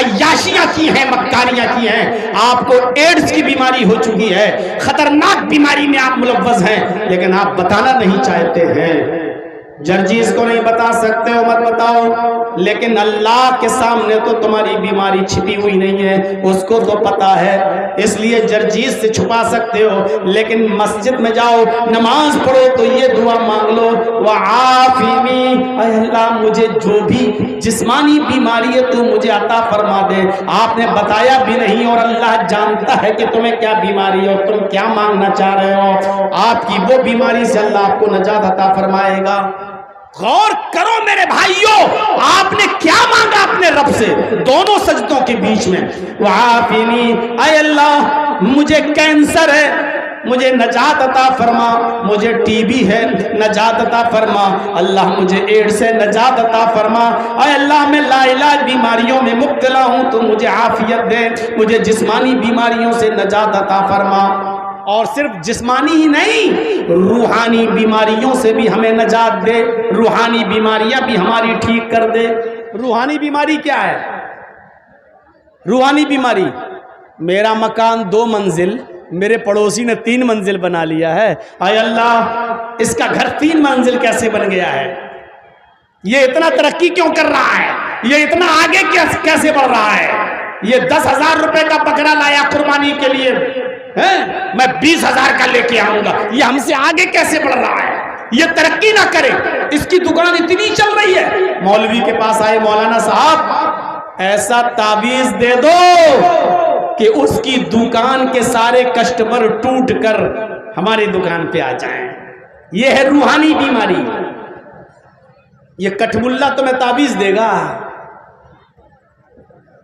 S1: عیاشیاں کی ہیں، مکاریاں کی ہیں۔ آپ کو ایڈز کی بیماری ہو چکی ہے، خطرناک بیماری میں آپ ملوث ہیں، لیکن آپ بتانا نہیں چاہتے ہیں۔ جرجیز کو نہیں بتا سکتے ہو مت بتاؤ، لیکن اللہ کے سامنے تو تمہاری بیماری چھپی ہوئی نہیں ہے، اس کو تو پتا ہے، اس لیے جرجیز سے چھپا سکتے ہو، لیکن مسجد میں جاؤ نماز پڑھو تو یہ دعا مانگ لو، وعافینی، اے اللہ مجھے جو بھی جسمانی بیماری ہے تو مجھے عطا فرما دے۔ آپ نے بتایا بھی نہیں اور اللہ جانتا ہے کہ تمہیں کیا بیماری ہے اور تم کیا مانگنا چاہ رہے ہو۔ آپ کی وہ بیماری سے اللہ آپ کو نجات عطا فرمائے گا۔ غور کرو میرے بھائیوں، آپ نے کیا مانگا اپنے رب سے دونوں سجدوں کے بیچ میں؟ وعافینی، اے اللہ مجھے کینسر ہے مجھے نجات عطا فرما، مجھے ٹی بی ہے نجات عطا فرما، اللہ مجھے ایڈز سے نجات عطا فرما، اے اللہ میں لا علاج بیماریوں میں مبتلا ہوں تو مجھے عافیت دے، مجھے جسمانی بیماریوں سے نجات عطا فرما۔ اور صرف جسمانی ہی نہیں، روحانی بیماریوں سے بھی ہمیں نجات دے، روحانی بیماریاں بھی ہماری ٹھیک کر دے۔ روحانی بیماری کیا ہے؟ روحانی بیماری، میرا مکان 2 منزل، میرے پڑوسی نے 3 منزل بنا لیا ہے، اے اللہ اس کا گھر 3 منزل کیسے بن گیا ہے؟ یہ اتنا ترقی کیوں کر رہا ہے؟ یہ اتنا آگے کیسے بڑھ رہا ہے؟ یہ 10,000 روپے کا بکرا لایا قربانی کے لیے، میں 20,000 کا لے کے آؤں گا، یہ ہم سے آگے کیسے بڑھ رہا ہے؟ یہ ترقی نہ کرے، اس کی دکان اتنی چل رہی ہے۔ مولوی کے پاس آئے، مولانا صاحب ایسا تعویذ دے دو کہ اس کی دکان کے سارے کسٹمر ٹوٹ کر ہماری دکان پہ آ جائیں۔ یہ ہے روحانی بیماری۔ یہ کٹھ ملا تمہیں تعویذ دے گا،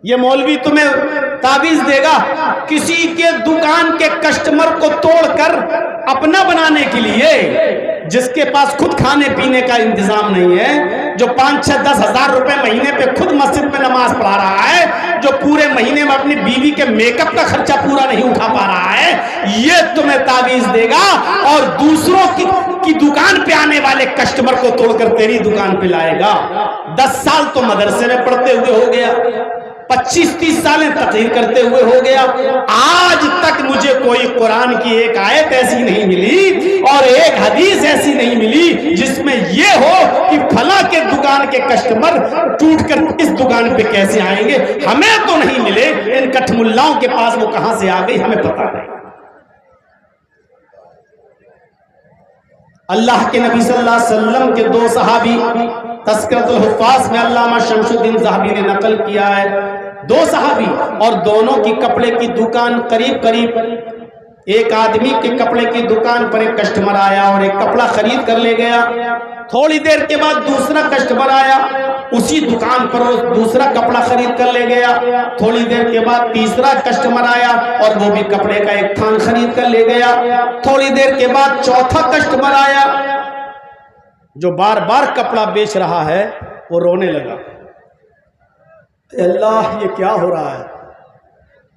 S1: یہ مولوی تمہیں تعویذ دے گا کسی کے دکان کے کسٹمر کو توڑ کر اپنا بنانے کے لیے، جس کے پاس خود کھانے پینے کا انتظام نہیں ہے، جو 5-6-10 ہزار روپے مہینے پہ خود مسجد میں نماز پڑھا رہا ہے، جو پورے مہینے میں اپنی بیوی کے میک اپ کا خرچہ پورا نہیں اٹھا پا رہا ہے، یہ تمہیں تعویذ دے گا اور دوسروں کی دکان پہ آنے والے کسٹمر کو توڑ کر تیری دکان پہ لائے گا۔ 10 سال تو مدرسے میں پڑھتے ہوئے ہو گیا، 25-30 سالیں تقریر کرتے ہوئے ہو گیا، آج تک مجھے کوئی قرآن کی ایک آیت ایسی نہیں ملی اور ایک حدیث ایسی نہیں ملی جس میں یہ ہو کہ فلاں کے دکان کے کسٹمر ٹوٹ کر اس دکان پہ کیسے آئیں گے۔ ہمیں تو نہیں ملے، ان کٹھ ملاؤں کے پاس وہ کہاں سے آ گئی ہمیں پتہ نہیں۔ اللہ کے نبی صلی اللہ علیہ وسلم کے 2 صحابی، تذکرۃ الحفاظ میں علامہ شمس الدین ذہبی نے نقل کیا ہے، 2 صحابی اور دونوں کی کپڑے کی دکان قریب، ایک آدمی کے کپڑے کی دکان پر ایک کسٹمر آیا اور ایک کپڑا خرید کر لے گیا، تھوڑی دیر کے بعد دوسرا کسٹمر آیا، اسی دکان پر وہ دوسرا کپڑا خرید کر لے گیا، تھوڑی دیر کے بعد تیسرا کسٹمر آیا اور وہ بھی کپڑے کا ایک تھان خرید کر لے گیا، تھوڑی دیر کے بعد چوتھا کسٹمر آیا، جو بار بار کپڑا بیچ رہا ہے وہ رونے لگا، اے اللہ یہ کیا ہو رہا ہے؟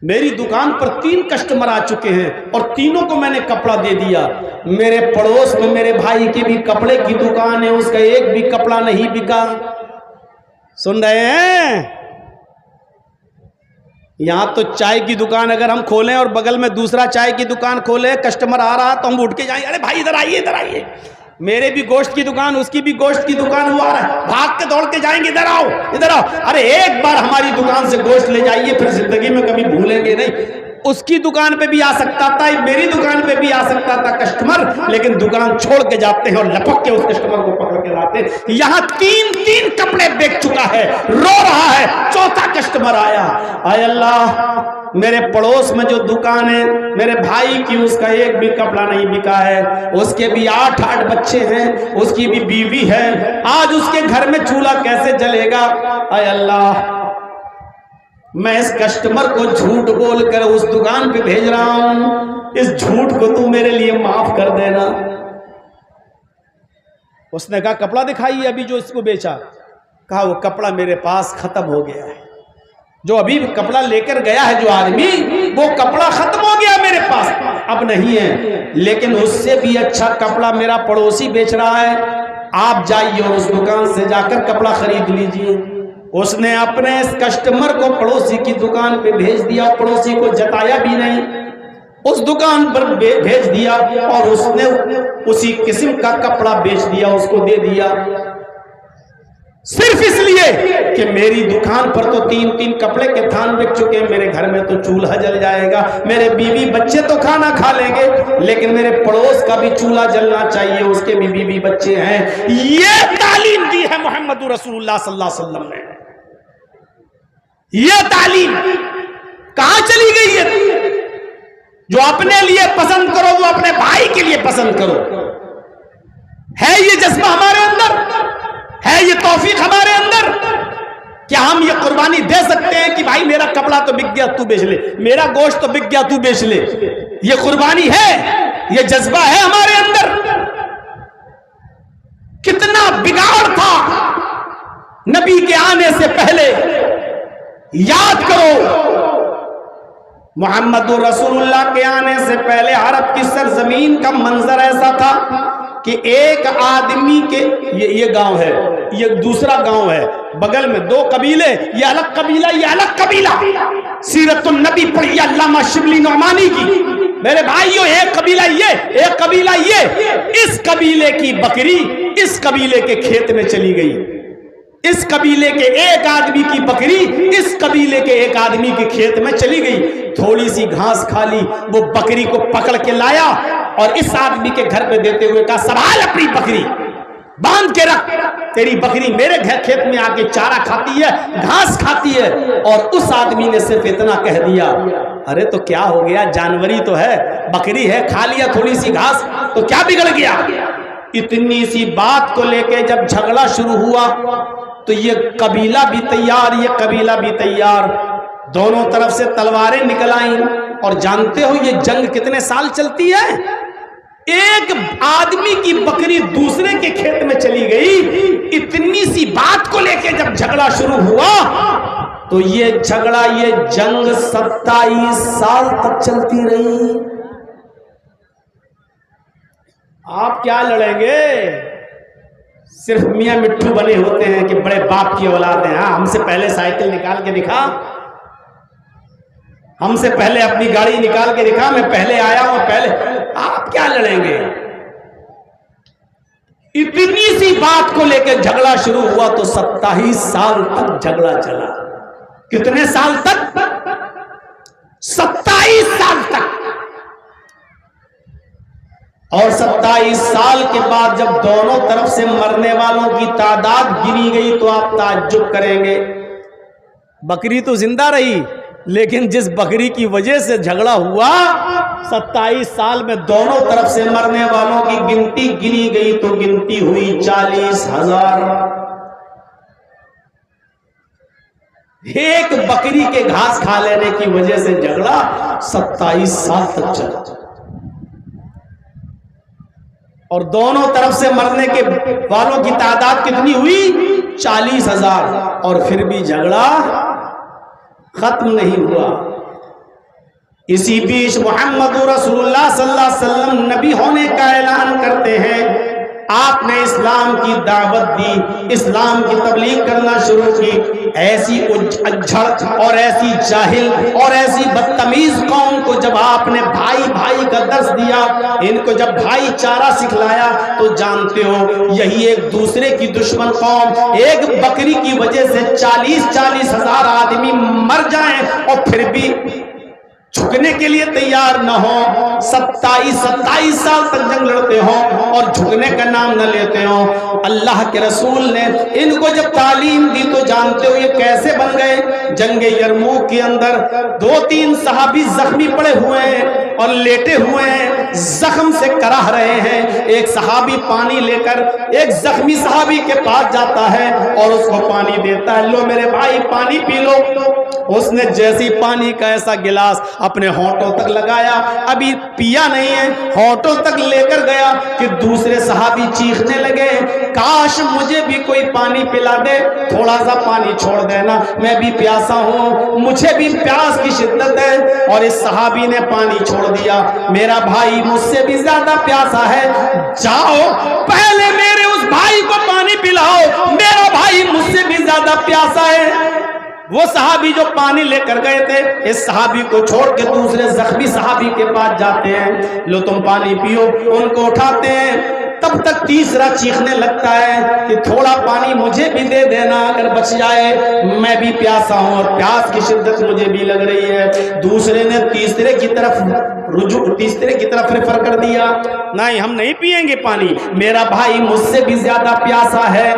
S1: میری دکان پر 3 کسٹمر آ چکے ہیں اور تینوں کو میں نے کپڑا دے دیا، میرے پڑوس میں میرے بھائی کی بھی کپڑے کی دکان ہے، اس کا ایک بھی کپڑا نہیں بکا۔ سن رہے ہیں؟ یہاں تو چائے کی دکان اگر ہم کھولیں اور بغل میں دوسرا چائے کی دکان کھولیں، کسٹمر آ رہا تو ہم اٹھ کے جائیں، ارے بھائی ادھر آئیے ادھر آئیے، میرے بھی گوشت کی دکان، اس کی بھی گوشت کی دکان، وہ آ رہا ہے، بھاگ کے دوڑ کے جائیں گے، ادھر آؤ ادھر آؤ، ارے ایک بار ہماری دکان سے گوشت لے جائیے پھر زندگی میں کبھی بھولیں گے نہیں۔ اس کی دکان پہ بھی آ سکتا تھا, میری دکان پہ بھی آ سکتا تھا کسٹمر, لیکن دکان چھوڑ کے جاتے ہیں اور لپک کے اس کسٹمر کو پکڑ کے لاتے ہیں. یہاں تین کپڑے بیچ چکا ہے, رو رہا ہے, چوتھا کسٹمر آیا. اے اللہ, میرے پڑوس میں جو دکان ہے میرے بھائی کی, اس کا ایک بھی کپڑا نہیں بکا ہے, اس کے بھی 8 بچے ہیں, اس کی بھی بیوی ہے, آج اس کے گھر میں چولہا کیسے جلے گا. اے اللہ, میں اس کسٹمر کو جھوٹ بول کر اس دکان پہ بھیج رہا ہوں, اس جھوٹ کو تو میرے لیے معاف کر دینا. اس نے کہا کپڑا دکھائیے ابھی جو اس کو بیچا. کہا وہ کپڑا میرے پاس ختم ہو گیا ہے, جو ابھی کپڑا لے کر گیا ہے جو آدمی, وہ کپڑا ختم ہو گیا میرے پاس, اب نہیں ہے. لیکن اس سے بھی اچھا کپڑا میرا پڑوسی بیچ رہا ہے, آپ جائیے اور اس دکان سے جا کر کپڑا خرید لیجئے. اس نے اپنے اس کسٹمر کو پڑوسی کی دکان پہ بھیج دیا, پڑوسی کو جتایا بھی نہیں, اس دکان پر بھیج دیا اور اس نے اسی قسم کا کپڑا بیچ دیا, اس کو دے دیا, صرف اس لیے کہ میری دکان پر تو 3 کپڑے کے تھان بک چکے ہیں, میرے گھر میں تو چولہا جل جائے گا, میرے بیوی بچے تو کھانا کھا لیں گے, لیکن میرے پڑوس کا بھی چولہا جلنا چاہیے, اس کے بھی بیوی بچے ہیں. یہ تعلیم دی ہے محمد رسول اللہ صلی اللہ علیہ وسلم نے. یہ تعلیم کہاں چلی گئی ہے؟ جو اپنے لیے پسند کرو وہ اپنے بھائی کے لیے پسند کرو. ہے یہ جذبہ ہمارے اندر؟ ہے یہ توفیق ہمارے اندر؟ کیا ہم یہ قربانی دے سکتے ہیں کہ بھائی میرا کپڑا تو بک گیا تو بیچ لے, میرا گوشت تو بک گیا تو بیچ لے؟ یہ قربانی ہے؟ یہ جذبہ ہے ہمارے اندر؟ کتنا بگاڑ تھا نبی کے آنے سے پہلے. یاد کرو, محمد رسول اللہ کے آنے سے پہلے عرب کی سرزمین کا منظر ایسا تھا کہ ایک آدمی کے, یہ گاؤں ہے, یہ دوسرا گاؤں ہے, بغل میں 2 قبیلے, یہ الگ قبیلہ یہ الگ قبیلہ. سیرت النبی پڑھی علامہ شبلی نعمانی کی. میرے بھائیو, ایک قبیلہ یہ, ایک قبیلہ یہ. اس قبیلے کی بکری اس قبیلے کے کھیت میں چلی گئی, اس قبیلے کے ایک آدمی کی بکری اس قبیلے کے ایک آدمی کے کھیت میں چلی گئی, تھوڑی سی گھاس کھا لی, وہ بکری کو پکڑ کے لایا اور اس آدمی کے گھر پہ دیتے ہوئے کہا سنبھال اپنی بکری, باندھ کے رکھ, تیری بکری میرے گھر کھیت میں آ کے چارہ کھاتی ہے, گھاس کھاتی ہے. اور اس آدمی نے صرف اتنا کہہ دیا, ارے تو کیا ہو گیا, جانوری تو ہے, بکری ہے, کھا لیا تھوڑی سی گھاس تو کیا بگڑ گیا. اتنی سی بات کو لے کے جب جھگڑا شروع ہوا تو یہ قبیلہ بھی تیار, یہ قبیلہ بھی تیار, دونوں طرف سے تلواریں نکل آئیں. اور جانتے ہو یہ جنگ کتنے سال چلتی ہے؟ ایک آدمی کی بکری دوسرے کے کھیت میں چلی گئی, اتنی سی بات کو لے کے جب جھگڑا شروع ہوا تو یہ جھگڑا, یہ جنگ 27 سال تک چلتی رہی. آپ کیا لڑیں گے؟ صرف میاں مٹھو بنے ہوتے ہیں کہ بڑے باپ کی اولاد ہیں. ہم سے پہلے سائیکل نکال کے دکھا, ہم سے پہلے اپنی گاڑی نکال کے دکھا, میں پہلے آیا ہوں پہلے. آپ کیا لڑیں گے؟ اتنی سی بات کو لے کے جھگڑا شروع ہوا تو 27 سال تک جھگڑا چلا. کتنے سال تک؟ 27 سال تک. اور 27 سال کے بعد جب دونوں طرف سے مرنے والوں کی تعداد گنی گئی تو آپ تعجب کریں گے. بکری تو زندہ رہی, لیکن جس بکری کی وجہ سے جھگڑا ہوا 27 سال میں دونوں طرف سے مرنے والوں کی گنتی گنی گئی تو گنتی ہوئی 40,000. ایک بکری کے گھاس کھا لینے کی وجہ سے جھگڑا 27 سال تک چلا. اور دونوں طرف سے مرنے کے والوں کی تعداد کتنی ہوئی؟ 40,000. اور پھر بھی جھگڑا ختم نہیں ہوا. اسی بیچ محمد رسول اللہ صلی اللہ علیہ وسلم نبی ہونے کا اعلان کرتے ہیں. آپ نے اسلام کی دعوت دی, اسلام کی تبلیغ کرنا شروع کی. ایسی اجھڑ اور ایسی جاہل اور ایسی بدتمیز قوم کو جب آپ نے بھائی بھائی کا درس دیا, ان کو جب بھائی چارہ سکھلایا تو جانتے ہو یہی ایک دوسرے کی دشمن قوم, ایک بکری کی وجہ سے 40,000 آدمی مر جائیں اور پھر بھی جھکنے کے لیے تیار نہ ہو، 27 سال تک جنگ لڑتے ہو اور جھکنے کا نام نہ لیتے ہو۔ اللہ کے رسول نے ان کو جب تعلیم دی تو جانتے ہو یہ کیسے بن گئے؟ جنگ یرموک کے اندر 2-3 صحابی زخمی پڑے ہوئے ہیں اور لیٹے ہوئے ہیں، زخم سے کراہ رہے ہیں۔ ایک صحابی پانی لے کر ایک زخمی صحابی کے پاس جاتا ہے اور اس کو پانی دیتا ہے، لو میرے بھائی پانی پی لو۔ اس نے جیسی پانی کا ایسا گلاس اپنے ہونٹوں تک لگایا، ابھی پیا نہیں ہے، ہونٹوں تک لے کر گیا کہ دوسرے صحابی چیخنے لگے، کاش مجھے بھی کوئی پانی پلا دے، تھوڑا سا پانی چھوڑ دینا، میں بھی پیاسا ہوں، مجھے بھی پیاس کی شدت ہے۔ اور اس صحابی نے پانی چھوڑ دیا، میرا بھائی مجھ سے بھی زیادہ پیاسا ہے، جاؤ پہلے میرے اس بھائی کو پانی پلاؤ، میرا بھائی مجھ سے بھی زیادہ پیاسا ہے۔ وہ صحابی جو پانی لے کر گئے تھے اس صحابی کو چھوڑ کے دوسرے زخمی صحابی کے پاس جاتے ہیں، لو تم پانی پیو، ان کو اٹھاتے ہیں، تب تک تیسرا چیخنے لگتا ہے کہ تھوڑا پانی مجھے بھی دے دینا اگر بچ جائے، میں بھی پیاسا ہوں اور پیاس کی شدت مجھے بھی لگ رہی ہے۔ دوسرے نے تیسرے کی طرف ریفر کر دیا، نہیں ہم نہیں پیئیں گے پانی، میرا بھائی مجھ سے بھی زیادہ پیاسا ہے۔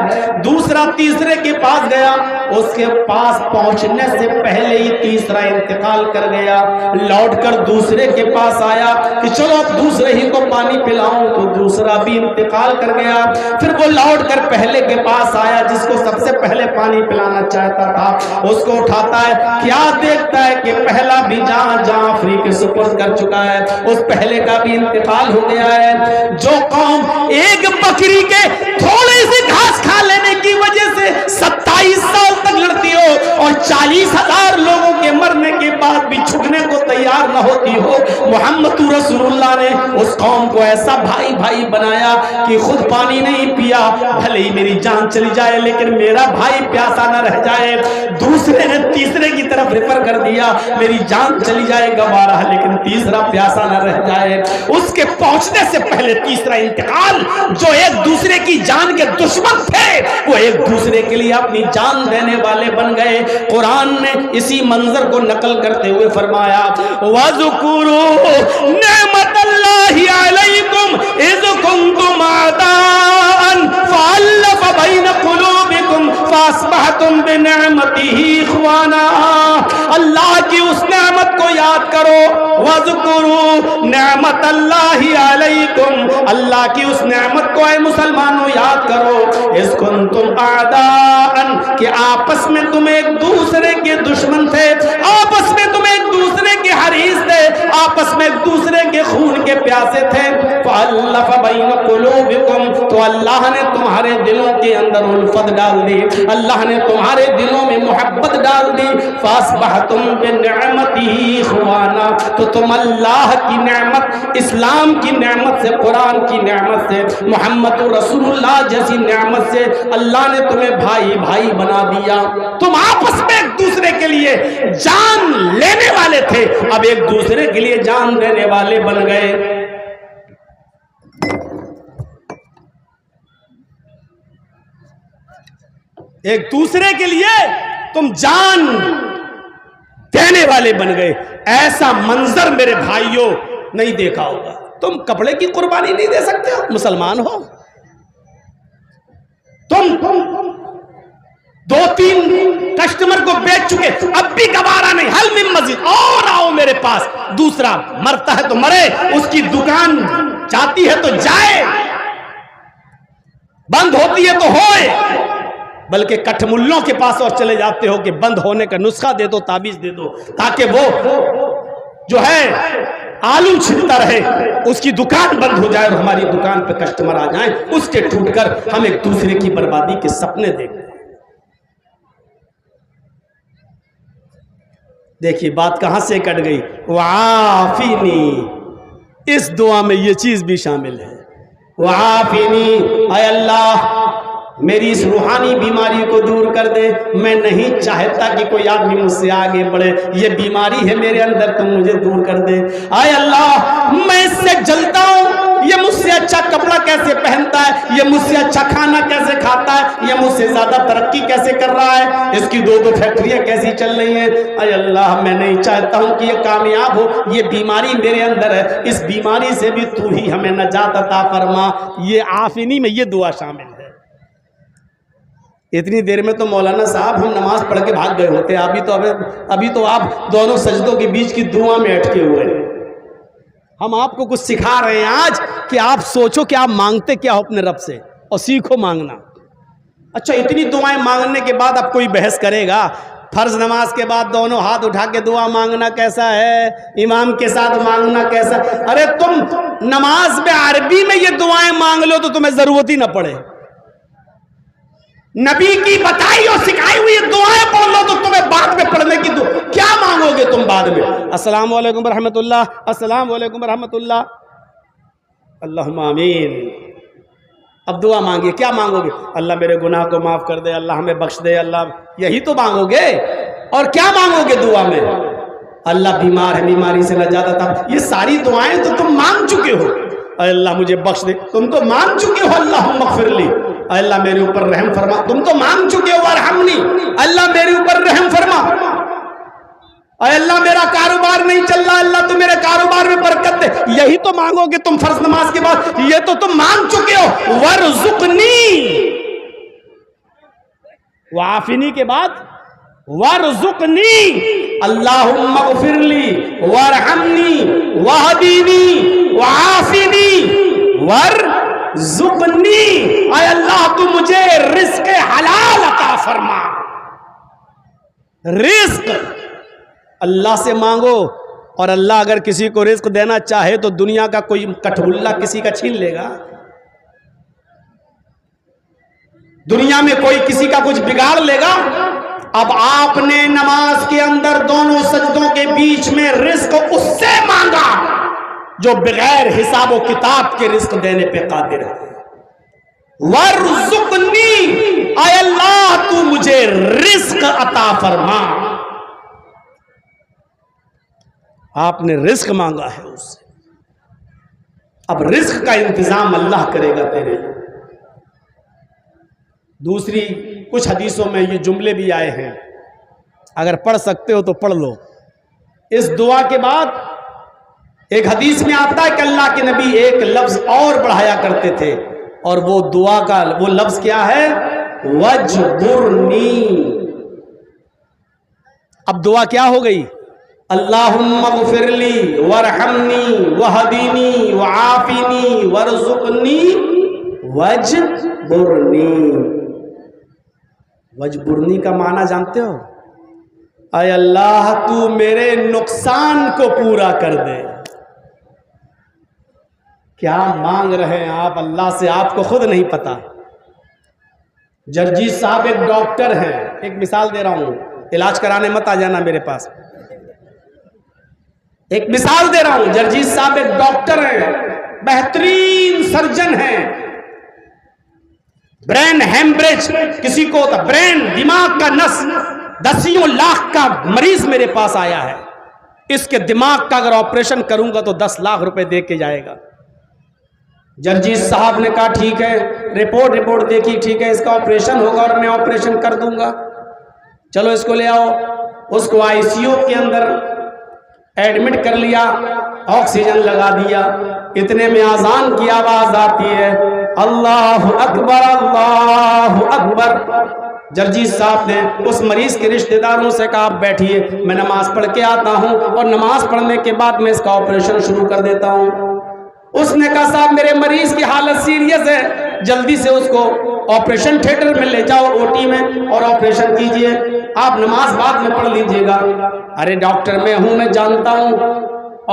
S1: دوسرا تیسرے کے پاس گیا، اس کے پاس پہنچنے سے پہلے ہی تیسرا انتقال کر گیا، لوٹ کر دوسرے کے پاس آیا کہ چلو اب دوسرے ہی کو پانی پلاؤں، تو دوسرا بھی انتقال کر گیا۔ پھر وہ لوٹ کر پہلے کے پاس آیا جس کو سب سے پہلے پانی پلانا چاہتا تھا، اس کو اٹھاتا ہے، کیا دیکھتا ہے کہ پہلا بھی جہاں فری کے سپرد کر چکا ہے، اس پہلے کا بھی انتقال ہو گیا ہے۔ جو قوم ایک بکری کے تھوڑے سے گھاس کھا لینے کی وجہ سے 27 سال تک لڑتی ہو اور 40,000 لوگوں کے مرنے کے بعد بھی چھکنے کو تیار نہ ہوتی ہو، محمد رسول اللہ نے اس قوم کو ایسا بھائی بھائی بنایا کہ خود پانی نہیں پیا، بھلے ہی میری جان چلی جائے لیکن میرا بھائی پیاسا نہ رہ جائے۔ دوسرے نے تیسرے کی طرف ریفر کر دیا، میری جان چلی جائے گوارا لیکن تیسرا پیاسا نہ رہ جائے۔ اس کے پہنچنے سے پہلے تیسرا انتقال، جو ایک دوسرے کی جان کے دشمن تھے وہ ایک دوسرے کے لیے اپنی جان دینے والے بن گئے۔ قرآن نے اسی منظر کو نقل کرتے ہوئے فرمایا، وَذُكُرُوا نِعْمَةَ اللَّهِ عَلَيْكُمْ إِذْ كُنْتُمْ أَعْدَاءً فَأَلَّفَ بَيْنَ قُلُوبِكُمْ فَأَصْبَحْتُمْ بِنِعْمَتِهِ إِخْوَانًا۔ اللہ کی اس نعمت کو یاد کرو، وَذُكُرُوا نِعْمَةَ اللَّهِ عَلَيْكُمْ، اللہ کی اس نعمت کو اے مسلمانوں یاد کرو، اِذْ كُنْتُمْ أَعْدَاءً کہ آپس میں تم ایک دوسرے کے دشمن تھے، آپس میں تم ایک دوسرے کے حریص تھے، آپس میں ایک دوسرے کے خون کے پیاسے تھے، فَأَلَّفَ بَيْنَ قُلُوبِكُمْ تو اللہ نے تمہارے دلوں کے اندر الفت ڈال دی، اللہ نے تمہارے دلوں میں محبت ڈال دی، فَأَصْبَحْتُمْ بِنِعْمَتِهِ إِخْوَانًا تو تم اللہ کی نعمت، اسلام کی نعمت سے، قرآن کی نعمت سے، محمد رسول اللہ جیسی نعمت سے اللہ نے تمہیں بھائی بھائی بنا دیا۔ تم آپس میں ایک دوسرے کے لیے جان لینے والے تھے، اب ایک دوسرے کے لیے جان دینے والے بن گئے۔ ایک دوسرے کے لیے تم جان دینے والے بن گئے۔ ایسا منظر میرے بھائیوں نہیں دیکھا ہوگا۔ تم کپڑے کی قربانی نہیں دے سکتے ہو، مسلمان ہو، تم 2-3 کسٹمر کو بیچ چکے، اب بھی گوارا نہیں، حل من مزید، اور آؤ میرے پاس، دوسرا مرتا ہے تو مرے، اس کی دکان جاتی ہے تو جائے، بند ہوتی ہے تو ہوئے، بلکہ کٹھملوں کے پاس اور چلے جاتے ہو کہ بند ہونے کا نسخہ دے دو، تعبیذ دے دو، تاکہ وہ جو ہے آلو چھلتا رہے، اس کی دکان بند ہو جائے اور ہماری دکان پہ کسٹمر آ جائیں، اس کے ٹوٹ کر ہم ایک دوسرے کی بربادی کے سپنے دیکھتے ہیں۔ دیکھیے بات کہاں سے کٹ گئی، وعافینی، اس دعا میں یہ چیز بھی شامل ہے، وعافینی، اے اللہ میری اس روحانی بیماری کو دور کر دے، میں نہیں چاہتا کہ کوئی آدمی مجھ سے آگے بڑھے، یہ بیماری ہے میرے اندر، تم مجھے دور کر دے، اے اللہ میں اس سے جلتا ہوں، یہ مجھ سے اچھا کپڑا کیسے پہنتا ہے، یہ مجھ سے اچھا کھانا کیسے کھاتا ہے، یہ مجھ سے زیادہ ترقی کیسے کر رہا ہے، اس کی 2 فیکٹریاں کیسی چل رہی ہیں۔ اے اللہ میں نہیں چاہتا ہوں کہ یہ کامیاب ہو، یہ بیماری میرے اندر ہے، اس بیماری سے بھی تو ہی ہمیں نجات عطا فرما۔ یہ عافنی میں یہ دعا شامل ہے۔ اتنی دیر میں تو مولانا صاحب ہم نماز پڑھ کے بھاگ گئے ہوتے، ابھی تو آپ دونوں سجدوں کے بیچ کی دعا میں اٹکے ہوئے ہیں۔ ہم آپ کو کچھ سکھا رہے ہیں آج کہ آپ سوچو کہ آپ مانگتے کیا ہو اپنے رب سے اور سیکھو مانگنا۔ اچھا اتنی دعائیں مانگنے کے بعد اب کوئی بحث کرے گا فرض نماز کے بعد دونوں ہاتھ اٹھا کے دعا مانگنا کیسا ہے، امام کے ساتھ مانگنا کیسا؟ ارے تم نماز میں عربی میں یہ دعائیں مانگ لو تو تمہیں ضرورت ہی نہ پڑے، نبی کی بتائی اور سکھائی ہوئی دعائیں پڑھ لو تو تمہیں بعد میں پڑھنے کی دعا کیا مانگو گے تم بعد میں؟ السلام علیکم ورحمۃ اللہ، السلام علیکم ورحمۃ اللہ، اللہم آمین۔ اب دعا مانگیے، کیا مانگو گے؟ اللہ میرے گناہ کو معاف کر دے، اللہ ہمیں بخش دے، اللہ، یہی تو مانگو گے۔ اور کیا مانگو گے دعا میں؟ اللہ بیمار ہے، بیماری سے نجات عطا، یہ ساری دعائیں تو تم مانگ چکے ہو۔ اے اللہ مجھے بخش دے، تم تو مانگ چکے ہو اللہم اغفر لی، اے اللہ میرے اوپر رحم فرما، تم تو مانگ چکے ہو ورحمنی، اللہ میرے اوپر رحم فرما، اے اللہ میرا کاروبار نہیں چل رہا، اللہ تو میرے کاروبار میں برکت دے، یہی تو مانگو گے تم فرض نماز کے بعد، یہ تو تم مانگ چکے ہو۔ ورزقنی، وعافنی کے بعد ورزقنی، اللہم اغفر لی ورحمنی وہدینی وعافنی ورزقنی، اے اللہ تو مجھے رزق حلال عطا فرما۔ رزق اللہ سے مانگو، اور اللہ اگر کسی کو رزق دینا چاہے تو دنیا کا کوئی کٹھگلہ کسی کا چھین لے گا؟ دنیا میں کوئی کسی کا کچھ بگاڑ لے گا؟ اب آپ نے نماز کے اندر دونوں سجدوں کے بیچ میں رزق اس سے مانگا جو بغیر حساب و کتاب کے رزق دینے پہ قادر ہے۔ ورزقنی، اے اللہ تو مجھے رزق عطا فرما۔ آپ نے رزق مانگا ہے اس سے، اب رزق کا انتظام اللہ کرے گا تیرے لیے۔ دوسری کچھ حدیثوں میں یہ جملے بھی آئے ہیں، اگر پڑھ سکتے ہو تو پڑھ لو۔ اس دعا کے بعد ایک حدیث میں آتا ہے کہ اللہ کے نبی ایک لفظ اور بڑھایا کرتے تھے، اور وہ دعا کا وہ لفظ کیا ہے؟ وجبرنی۔ اب دعا کیا ہو گئی؟ اللہم اغفر لی ورحمنی وہدینی وعافنی ورزقنی وجبرنی۔ وجبرنی کا معنی جانتے ہو؟ اے اللہ تو میرے نقصان کو پورا کر دے۔ کیا مانگ رہے ہیں آپ اللہ سے، آپ کو خود نہیں پتا۔ جرجیت صاحب ایک ڈاکٹر ہیں، ایک مثال دے رہا ہوں، علاج کرانے مت آ جانا میرے پاس، ایک مثال دے رہا ہوں۔ جرجیت صاحب ایک ڈاکٹر ہیں، بہترین سرجن ہیں، برین ہیمبریج کسی کو ہوتا، برین دماغ کا نس، 10 لاکھ کا مریض میرے پاس آیا ہے، اس کے دماغ کا اگر آپریشن کروں گا تو 10 لاکھ روپے دے کے جائے گا۔ جرجیت صاحب نے کہا ٹھیک ہے، رپورٹ دیکھی، ٹھیک ہے اس کا آپریشن ہوگا اور میں آپریشن کر دوں گا، چلو اس کو لے آؤ۔ اس کو آئی سی یو کے اندر ایڈمٹ کر لیا، آکسیجن لگا دیا، اتنے میں اذان کی آواز آتی ہے، اللہ اکبر اللہ اکبر۔ جرجیت صاحب نے اس مریض کے رشتہ داروں سے کہا آپ بیٹھیے، میں نماز پڑھ کے آتا ہوں اور نماز پڑھنے کے بعد میں اس کا آپریشن شروع کر دیتا ہوں۔ اس نے کہا صاحب میرے مریض کی حالت سیریس ہے، جلدی سے اس کو آپریشن تھیٹر میں لے جاؤ، او ٹی میں، اور آپریشن کیجئے، آپ نماز بعد میں پڑھ لیجئے گا۔ ارے ڈاکٹر میں ہوں، میں جانتا ہوں،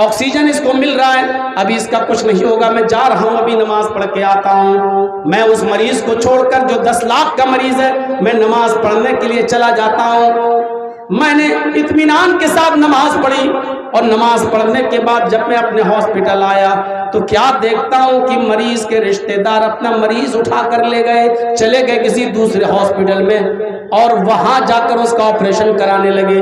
S1: آکسیجن اس کو مل رہا ہے، ابھی اس کا کچھ نہیں ہوگا، میں جا رہا ہوں، ابھی نماز پڑھ کے آتا ہوں۔ میں اس مریض کو چھوڑ کر جو 10 لاکھ کا مریض ہے، میں نماز پڑھنے کے لیے چلا جاتا ہوں۔ میں نے اطمینان کے ساتھ نماز پڑھی، اور نماز پڑھنے کے بعد جب میں اپنے ہاسپٹل آیا تو کیا دیکھتا ہوں کہ مریض کے رشتہ دار اپنا مریض اٹھا کر لے گئے، چلے گئے کسی دوسرے ہاسپٹل میں، اور وہاں جا کر اس کا آپریشن کرانے لگے۔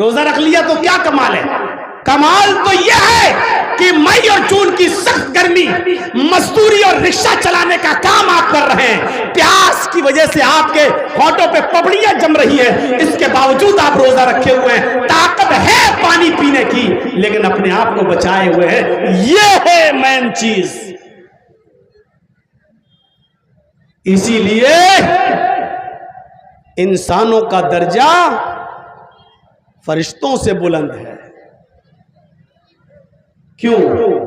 S1: روزہ رکھ لیا تو کیا کمال ہے؟ کمال تو یہ ہے کہ مئی اور جون کی سخت گرمی، مزدوری اور رکشہ چلانے کا کام آپ کر رہے ہیں، پیاس کی وجہ سے آپ کے ہونٹوں پہ پپڑیاں جم رہی ہیں، اس کے باوجود آپ روزہ رکھے ہوئے ہیں، طاقت ہے پانی پینے کی لیکن اپنے آپ کو بچائے ہوئے ہیں۔ یہ ہے مین چیز۔ اسی لیے انسانوں کا درجہ فرشتوں سے بلند ہے۔ کیوں؟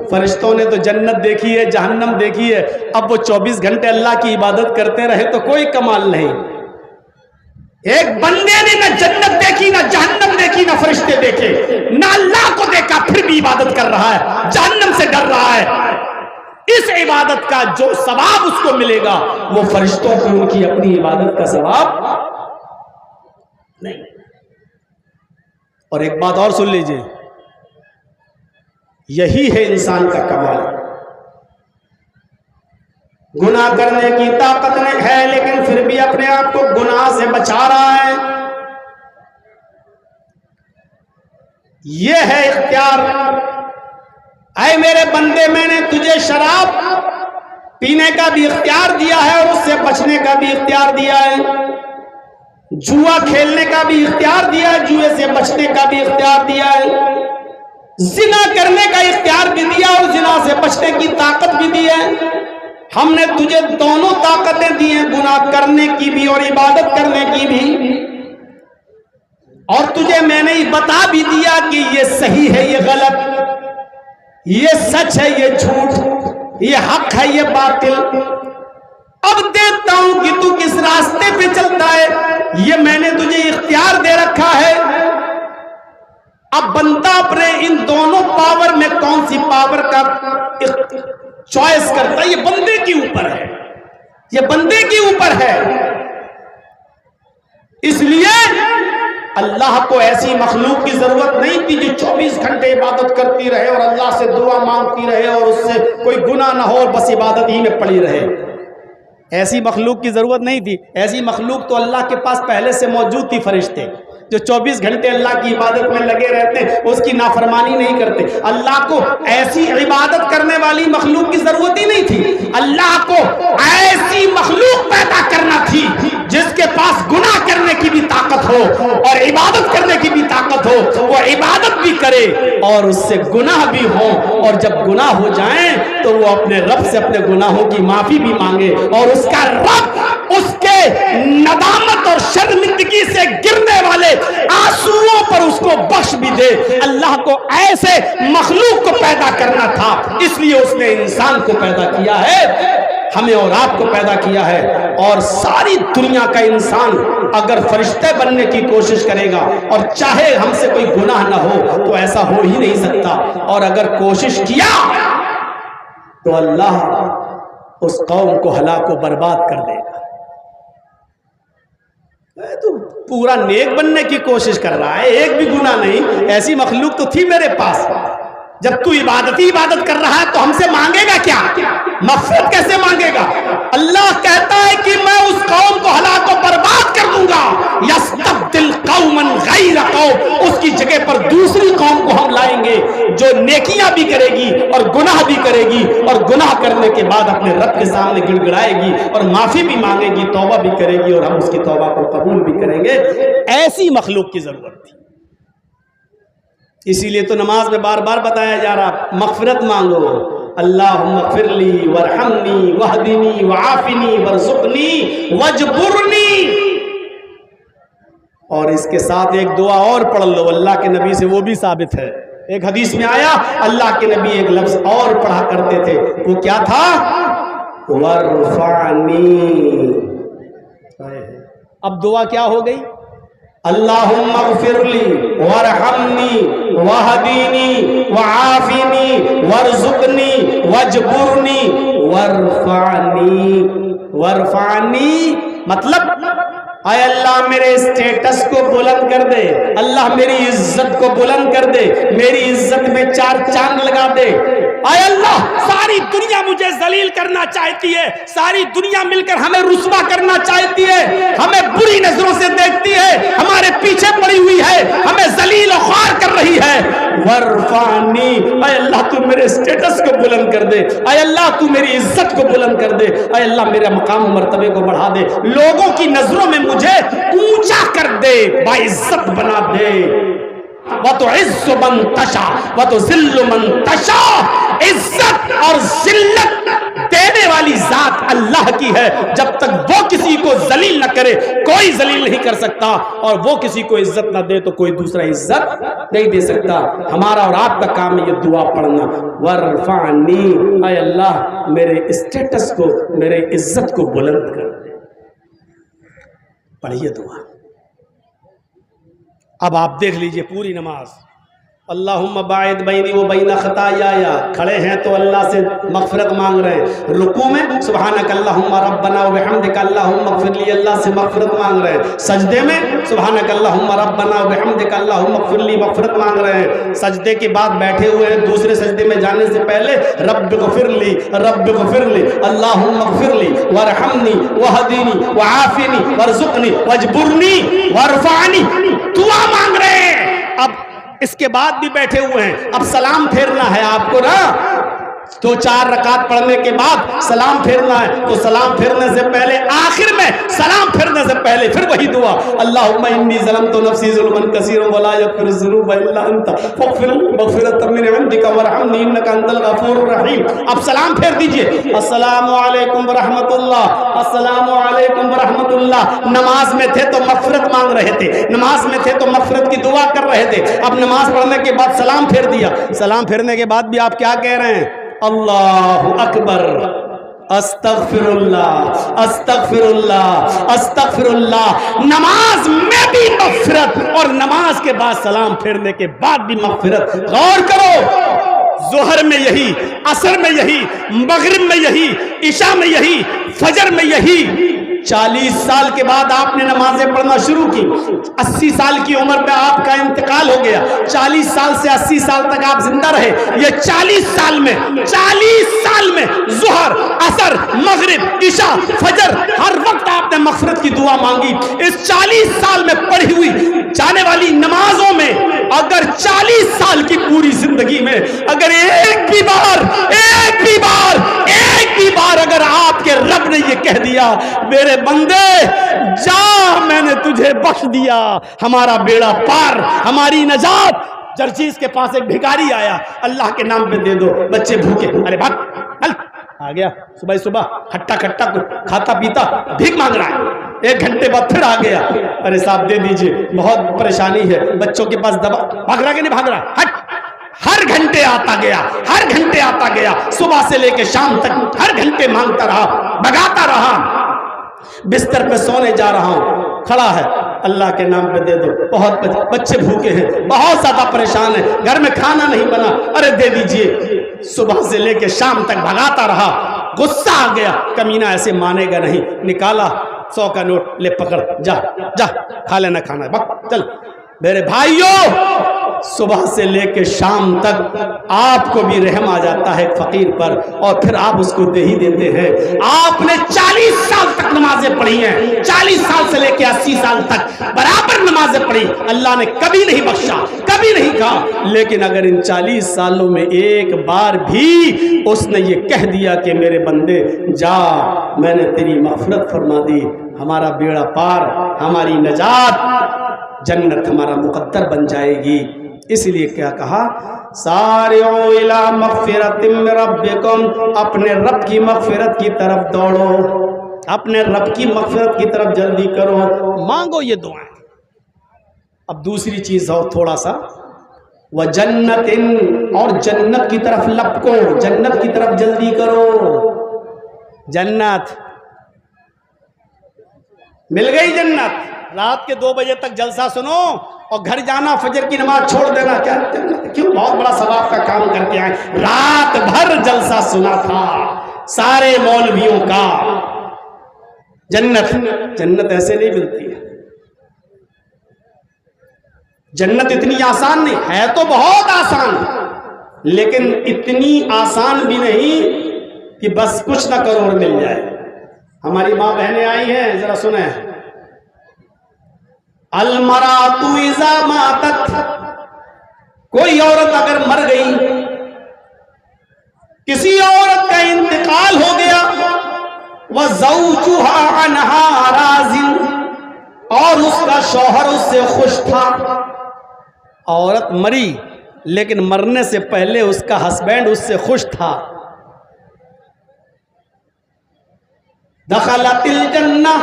S1: فرشتوں نے تو جنت دیکھی ہے، جہنم دیکھی ہے، اب وہ 24 گھنٹے اللہ کی عبادت کرتے رہے تو کوئی کمال نہیں۔ ایک بندے نے نہ جنت دیکھی، نہ جہنم دیکھی، نہ فرشتے دیکھے، نہ اللہ کو دیکھا، پھر بھی عبادت کر رہا ہے، جہنم سے ڈر رہا ہے۔ اس عبادت کا جو ثواب اس کو ملے گا وہ فرشتوں کو ان کی اپنی عبادت کا ثواب نہیں۔ اور ایک بات اور سن لیجئے، یہی ہے انسان کا کمال۔ گناہ کرنے کی طاقت نہیں ہے لیکن پھر بھی اپنے آپ کو گناہ سے بچا رہا ہے، یہ ہے اختیار۔ اے میرے بندے، میں نے تجھے شراب پینے کا بھی اختیار دیا ہے اور اس سے بچنے کا بھی اختیار دیا ہے، جوا کھیلنے کا بھی اختیار دیا ہے، جوئے سے بچنے کا بھی اختیار دیا ہے، زنا کرنے کا اختیار بھی دیا اور زنا سے بچنے کی طاقت بھی دی ہے۔ ہم نے تجھے دونوں طاقتیں دی ہیں، گناہ کرنے کی بھی اور عبادت کرنے کی بھی، اور تجھے میں نے بتا بھی دیا کہ یہ صحیح ہے، یہ غلط، یہ سچ ہے، یہ جھوٹ، یہ حق ہے، یہ باطل۔ اب دیکھتا ہوں کہ تو کس راستے پہ چلتا ہے، یہ میں نے تجھے اختیار دے رکھا ہے۔ اب بندہ اپنے ان دونوں پاور میں کون سی پاور کا چوائس کرتا ہے، یہ بندے کے اوپر ہے، یہ بندے کے اوپر ہے۔ اس لیے اللہ کو ایسی مخلوق کی ضرورت نہیں تھی جو 24 گھنٹے عبادت کرتی رہے اور اللہ سے دعا مانگتی رہے اور اس سے کوئی گناہ نہ ہو اور بس عبادت ہی میں پڑی رہے۔ ایسی مخلوق کی ضرورت نہیں تھی۔ ایسی مخلوق تو اللہ کے پاس پہلے سے موجود تھی، فرشتے جو 24 گھنٹے اللہ کی عبادت میں لگے رہتے ہیں، اس کی نافرمانی نہیں کرتے۔ اللہ کو ایسی عبادت کرنے والی مخلوق کی ضرورت ہی نہیں تھی، اللہ کو ایسی مخلوق پیدا کرنا تھی جس کے پاس گناہ کرنے کی بھی طاقت ہو اور عبادت کرنے کی بھی طاقت ہو، وہ عبادت بھی کرے اور اس سے گناہ بھی ہو، اور جب گناہ ہو جائیں تو وہ اپنے رب سے اپنے گناہوں کی معافی بھی مانگے اور اس کا رب اس کے ندامت اور شرمندگی سے گرنے والے آنسوؤں پر اس کو بخش بھی دے۔ اللہ کو ایسے مخلوق کو پیدا کرنا تھا، اس لیے اس نے انسان کو پیدا کیا ہے، ہمیں اور آپ کو پیدا کیا ہے۔ اور ساری دنیا کا انسان اگر فرشتے بننے کی کوشش کرے گا اور چاہے ہم سے کوئی گناہ نہ ہو تو ایسا ہو ہی نہیں سکتا، اور اگر کوشش کیا تو اللہ اس قوم کو ہلاک و برباد کر دے گا۔ تو پورا نیک بننے کی کوشش کر رہا ہے، ایک بھی گناہ نہیں۔ ایسی مخلوق تو تھی میرے پاس۔ جب تو عبادت کر رہا ہے تو ہم سے مانگے گا کیا؟ مغفرت کیسے مانگے گا؟ اللہ کہتا ہے کہ میں اس قوم کو ہلاک و برباد کر دوں گا، یستبدل قوما غیر قوم، اس کی جگہ پر دوسری قوم کو ہم لائیں گے جو نیکیاں بھی کرے گی اور گناہ بھی کرے گی، اور گناہ کرنے کے بعد اپنے رب کے سامنے گڑ گڑائے گی اور معافی بھی مانگے گی، توبہ بھی کرے گی، اور ہم اس کی توبہ کو قبول بھی کریں گے۔ ایسی مخلوق کی ضرورت تھی۔ اسی لیے تو نماز میں بار بار بتایا جا رہا، مغفرت مانگو، اللہم اغفر لی وارحمنی واہدنی وعافنی وارزقنی واجبرنی۔ اور اس کے ساتھ ایک دعا اور پڑھ لو، اللہ کے نبی سے وہ بھی ثابت ہے۔ ایک حدیث میں آیا اللہ کے نبی ایک لفظ اور پڑھا کرتے تھے، وہ کیا تھا؟ وارفعنی۔ اب دعا کیا ہو گئی؟ اللہم اغفر لی وارحمنی واہدینی وعافنی وارزقنی واجبرنی وارفعنی۔ وارفعنی مطلب اے اللہ میرے اسٹیٹس کو بلند کر دے، اللہ میری عزت کو بلند کر دے، میری عزت میں چار چاند لگا دے، اے اللہ ساری دنیا مجھے ذلیل کرنا چاہتی ہے، ساری دنیا مل کر ہمیں رسوا کرنا چاہتی ہے، ہمیں بری نظروں سے دیکھتی ہے، ہمارے پیچھے پڑی ہوئی ہے، ہمیں ذلیل و خوار کر رہی ہے۔ ورفعنی، اے اللہ تو میرے سٹیٹس کو بلند کر دے، اے اللہ تو میری عزت کو بلند کر دے، اے اللہ میرے مقام و مرتبے کو بڑھا دے، لوگوں کی نظروں میں مجھے اونچا کر دے، باعزت بنا دے۔ وَتُعِزُّ مَن تَشَاءُ وَتُذِلُّ مَن تَشَاءُ، عزت اور ذلت دینے والی ذات اللہ کی ہے، جب تک وہ کسی کو ذلیل نہ کرے کوئی ذلیل نہیں کر سکتا، اور وہ کسی کو عزت نہ دے تو کوئی دوسرا عزت نہیں دے سکتا۔ ہمارا اور آپ کا کام ہے یہ دعا پڑھنا، ورفعنی، اے اللہ میرے اسٹیٹس کو، میرے عزت کو بلند کر دے۔ پڑھیے دعا۔ اب آپ دیکھ لیجئے پوری نماز، اللہم باعد بینی و بین خطایا، کھڑے ہیں تو اللہ سے مغفرت مانگ رہے ہیں، رکوع میں سبحانک اللہم ربنا و بحمدک اللہم اغفر لی، اللہ سے مغفرت مانگ رہے ہیں، سجدے میں سبحانک اللہم ربنا و بحمدک اللہم اغفر لی، مغفرت مانگ رہے ہیں، سجدے کے بعد بیٹھے ہوئے ہیں، دوسرے سجدے میں جانے سے پہلے رب اغفر لی، رب اغفر لی، اللہم اغفر لی وارحمنی وہدینی وعافنی وارزقنی واجبرنی وارفعنی، دعا مانگ رہے ہیں۔ اب اس کے بعد بھی بیٹھے ہوئے ہیں، اب سلام پھیرنا ہے آپ کو نا، دو چار رکعت پڑھنے کے بعد سلام پھیرنا ہے، تو سلام پھیرنے سے پہلے آخر میں سلام پھیرنے سے پہلے پھر وہی دعا، اللہم انی ظلمت نفسی ظلما کثیرا ولا یغفر الذنوب الا انت فاغفر لي مغفرۃ من عندک وارحمنی انک انت الغفور الرحیم۔ اب سلام پھیر دیجئے، السلام علیکم ورحمۃ اللہ، السلام علیکم ورحمۃ اللہ۔ نماز میں تھے تو مغفرت مانگ رہے تھے، نماز میں تھے تو مغفرت کی دعا کر رہے تھے، اب نماز پڑھنے کے بعد سلام پھیر دیا، سلام پھیرنے کے بعد بھی آپ کیا کہہ رہے ہیں؟ اللہ اکبر، استغفر اللہ، استغفر اللہ، استغفر اللہ۔ نماز میں بھی مغفرت اور نماز کے بعد سلام پھیرنے کے بعد بھی مغفرت۔ غور کرو، ظہر میں یہی، عصر میں یہی، مغرب میں یہی، عشاء میں یہی، فجر میں یہی۔ 40 سال کے بعد آپ نے نمازیں پڑھنا شروع کی، 80 سال کی عمر میں آپ کا انتقال ہو گیا، 40 سال سے 80 سال تک آپ زندہ رہے، یہ 40 سال میں ظہر، عصر، مغرب، عشاء، فجر، ہر وقت آپ نے مغفرت کی دعا مانگی۔ اس 40 سال میں پڑھی ہوئی جانے والی نمازوں میں اگر 40 سال کی پوری زندگی میں اگر ایک بھی بار اگر آپ کے رب نے یہ کہہ دیا میرے بندے جا میں نے تجھے بخش دیا، ہمارا بیڑا پار، ہماری نجات۔ جرجیز کے پاس ایک بھکاری آیا، اللہ کے نام پہ دے دو، بچے بھوکے، ارے بھاگ آ گیا، صبح کھٹا کھاتا پیتا بھیک مانگ رہا ہے، 1 گھنٹے بعد پھر آ گیا، ارے صاحب دے دیجئے بہت پریشانی ہے، بچوں کے پاس دوا، بھاگ رہا کہ نہیں بھاگ رہا؟ ہٹ، ہر گھنٹے آتا گیا، صبح سے لے کے شام تک ہر گھنٹے مانگتا رہا، بھگاتا رہا، بستر پہ سونے جا رہا ہوں، کھڑا ہے، اللہ کے نام پہ دے دو، بہت بچے بھوکے ہیں، بہت زیادہ پریشان ہیں، گھر میں کھانا نہیں بنا، ارے دے دیجئے، صبح سے لے کے شام تک بھگاتا رہا، غصہ آ گیا، کمینہ ایسے مانے گا نہیں، نکالا 100 کا نوٹ، لے پکڑ، جا کھا لینا کھانا، چل۔ میرے بھائیوں، صبح سے لے کے شام تک آپ کو بھی رحم آ جاتا ہے فقیر پر، اور پھر آپ اس کو دے ہی دیتے ہیں۔ آپ نے 40 سال تک نمازیں پڑھی ہیں، 40 سال سے لے کے 80 سال تک برابر نمازیں پڑھی، اللہ نے کبھی نہیں بخشا، کبھی نہیں کہا، لیکن اگر ان 40 سالوں میں ایک بار بھی اس نے یہ کہہ دیا کہ میرے بندے جا میں نے تیری مغفرت فرما دی، ہمارا بیڑا پار، ہماری نجات، جنت ہمارا مقدر بن جائے گی۔ اس لیے کیا کہا؟ سارعوا الی مغفرۃ من ربکم، اپنے رب کی مغفرت کی طرف دوڑو، اپنے رب کی مغفرت کی طرف جلدی کرو، مانگو یہ دعائیں۔ اب دوسری چیز ہو تھوڑا سا، وجنت، اور جنت کی طرف لپکو، جنت کی طرف جلدی کرو۔ جنت مل گئی، جنت رات کے 2 بجے تک جلسہ سنو اور گھر جانا، فجر کی نماز چھوڑ دینا، کیوں بہت بڑا ثواب کا کام کر کے آئے، رات بھر جلسہ سنا تھا سارے مولویوں کا۔ جنت ایسے نہیں ملتی ہے، جنت اتنی آسان نہیں ہے، تو بہت آسان، لیکن اتنی آسان بھی نہیں کہ بس کچھ نہ کرو اور مل جائے. ہماری ماں بہنیں آئی ہیں, ذرا سنیں. المرأۃ اذا ماتت, کوئی عورت اگر مر گئی, کسی عورت کا انتقال ہو گیا, وزوجها عنها راض, اور اس کا شوہر اس سے خوش تھا. عورت مری لیکن مرنے سے پہلے اس کا ہسبینڈ اس سے خوش تھا. دخلت الجنہ,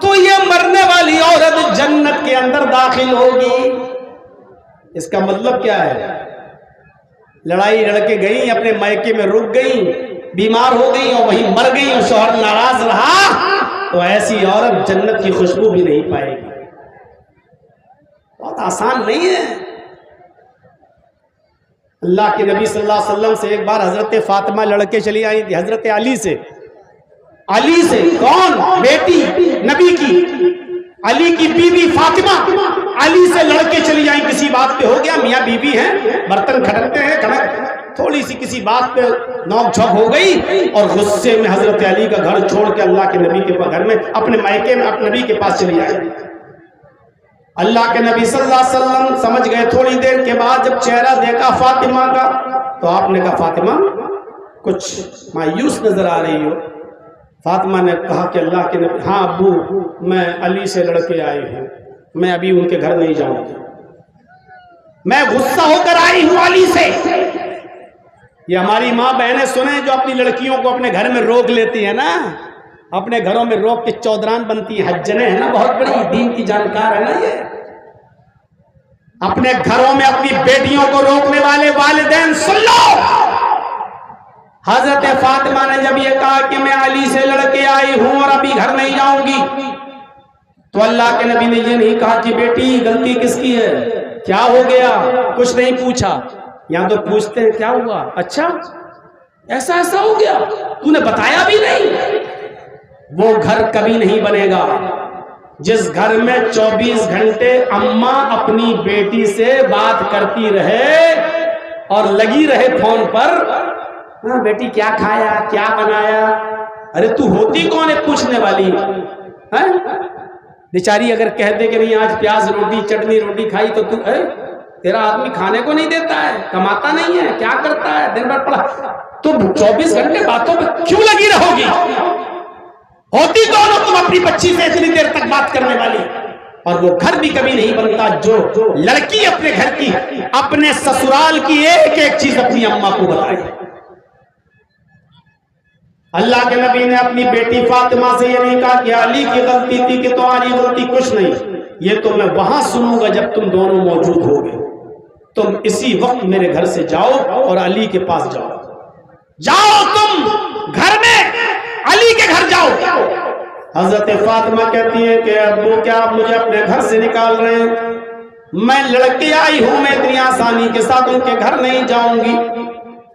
S1: تو یہ مرنے والی عورت جنت کے اندر داخل ہوگی. اس کا مطلب کیا ہے؟ لڑائی لڑ کے گئی, اپنے مائکے میں رک گئی, بیمار ہو گئی اور وہیں مر گئی اور شوہر ناراض رہا, تو ایسی عورت جنت کی خوشبو بھی نہیں پائے گی. بہت آسان نہیں ہے. اللہ کے نبی صلی اللہ علیہ وسلم سے ایک بار حضرت فاطمہ لڑکے چلی آئی تھی, حضرت علی سے. علی سے کون؟ بیٹی نبی کی, علی کی بیوی فاطمہ علی سے لڑکے چلی آئی. کسی بات پہ ہو گیا, میاں بیوی ہیں, برتن کھڑکتے ہیں, تھوڑی سی کسی بات پہ نوک جھوک ہو گئی اور غصے میں حضرت علی کا گھر چھوڑ کے اللہ کے نبی کے گھر میں اپنے مائکے میں اپنے نبی کے پاس چلی آئی. اللہ کے نبی صلی اللہ علیہ وسلم سمجھ گئے. تھوڑی دیر کے بعد جب چہرہ دیکھا فاطمہ کا, تو آپ نے کہا فاطمہ کچھ مایوس نظر آ رہی ہو. فاطمہ نے کہا کہ اللہ کے نبی, ہاں ابو میں علی سے لڑ کے آئی ہوں, میں ابھی ان کے گھر نہیں جاؤں گی, میں غصہ ہو کر آئی ہوں علی سے. یہ ہماری ماں بہنیں سنیں جو اپنی لڑکیوں کو اپنے گھر میں روک لیتی ہیں نا, اپنے گھروں میں روک کے چودران بنتی ہیں, حجنیں ہیں نا, بہت بڑی دین کی جانکار ہے نا یہ. اپنے گھروں میں اپنی بیٹیوں کو روکنے والے والدین سن لو. حضرت فاطمہ نے جب یہ کہا کہ میں علی سے لڑ کے آئی ہوں اور ابھی گھر نہیں جاؤں گی, تو اللہ کے نبی نے یہ نہیں کہا کہ بیٹی غلطی کس کی ہے, کیا ہو گیا, کچھ نہیں پوچھا. یہاں تو پوچھتے ہیں کیا ہوا, اچھا ایسا ہو گیا, تو نے بتایا بھی نہیں. وہ گھر کبھی نہیں بنے گا جس گھر میں 24 گھنٹے اماں اپنی بیٹی سے بات کرتی رہے اور لگی رہے فون پر, ہاں بیٹی کیا کھایا, کیا بنایا. ارے تو ہوتی کون ہے پوچھنے والی؟ بیچاری اگر کہتے کہ نہیں آج پیاز روٹی چٹنی روٹی کھائی, تو تیرا آدمی کھانے کو نہیں دیتا ہے, کماتا نہیں ہے, کیا کرتا ہے, دن بھر پڑا, تو 24 گھنٹے باتوں پہ کیوں لگی رہو گی؟ ہوتی کون ہو تم اپنی بچی سے اتنی دیر تک بات کرنے والی؟ اور وہ گھر بھی کبھی نہیں بنتا جو لڑکی اپنے گھر کی, اپنے سسرال کی ایک ایک چیز اپنی اماں کو بتائے. اللہ کے نبی نے اپنی بیٹی فاطمہ سے یہ نہیں کہا کہ علی کی غلطی تھی کہ تمہاری غلطی کچھ نہیں, یہ تو میں وہاں سنوں گا جب تم دونوں موجود ہوگے. تم اسی وقت میرے گھر سے جاؤ اور علی کے پاس جاؤ تم گھر میں علی کے گھر جاؤ. حضرت فاطمہ کہتی ہے کہ ابو کیا آپ مجھے اپنے گھر سے نکال رہے ہیں؟ میں لڑکی آئی ہوں, میں اتنی آسانی کے ساتھ ان کے گھر نہیں جاؤں گی.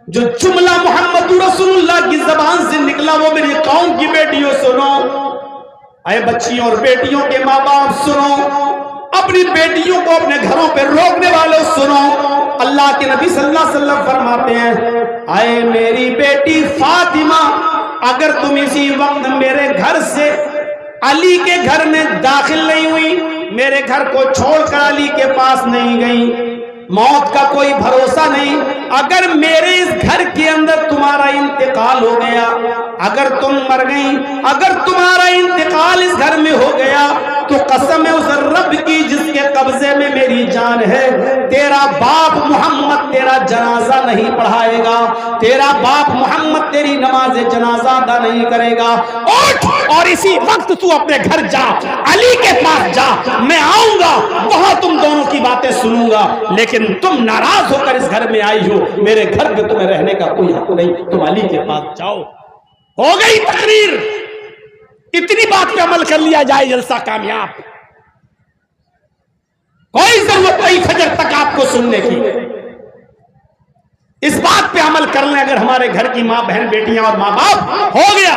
S1: جو جملہ محمد رسول اللہ کی زبان سے نکلا وہ میری قوم کی بیٹیوں سنو, اے بچیوں اور بیٹیوں کے ماں باپ سنو, اپنی بیٹیوں کو اپنے گھروں پہ روکنے والوں سنو. اللہ کے نبی صلی اللہ علیہ وسلم فرماتے ہیں, اے میری بیٹی فاطمہ, اگر تم اسی وقت میرے گھر سے علی کے گھر میں داخل نہیں ہوئی, میرے گھر کو چھوڑ کر علی کے پاس نہیں گئی, موت کا کوئی بھروسہ نہیں. اگر میرے اس گھر کے اندر تمہارا انتقال ہو گیا, اگر تم مر گئی, اگر تمہارا انتقال اس گھر میں ہو گیا, تو قسم ہے اس رب کی جس کے قبضے میں میری جان ہے, تیرا باپ محمد تیرا جنازہ نہیں پڑھائے گا, تیرا باپ محمد تیری نماز جنازہ ادا نہیں کرے گا. اٹھ اور اسی وقت تو اپنے گھر جا, علی کے پاس جا, میں آؤں گا, وہاں تم دونوں کی باتیں سنوں گا. لیکن تم ناراض ہو کر اس گھر میں آئی ہو, میرے گھر میں تمہیں رہنے کا کوئی حق نہیں, تم علی کے پاس جاؤ. ہو گئی تقریر, اتنی بات پہ عمل کر لیا جائے, جلسہ کامیاب. کوئی ضرورت نہیں فجر تک آپ کو سننے کی. اس بات پہ عمل کر لیں اگر ہمارے گھر کی ماں بہن بیٹیاں اور ماں باپ, ہو گیا.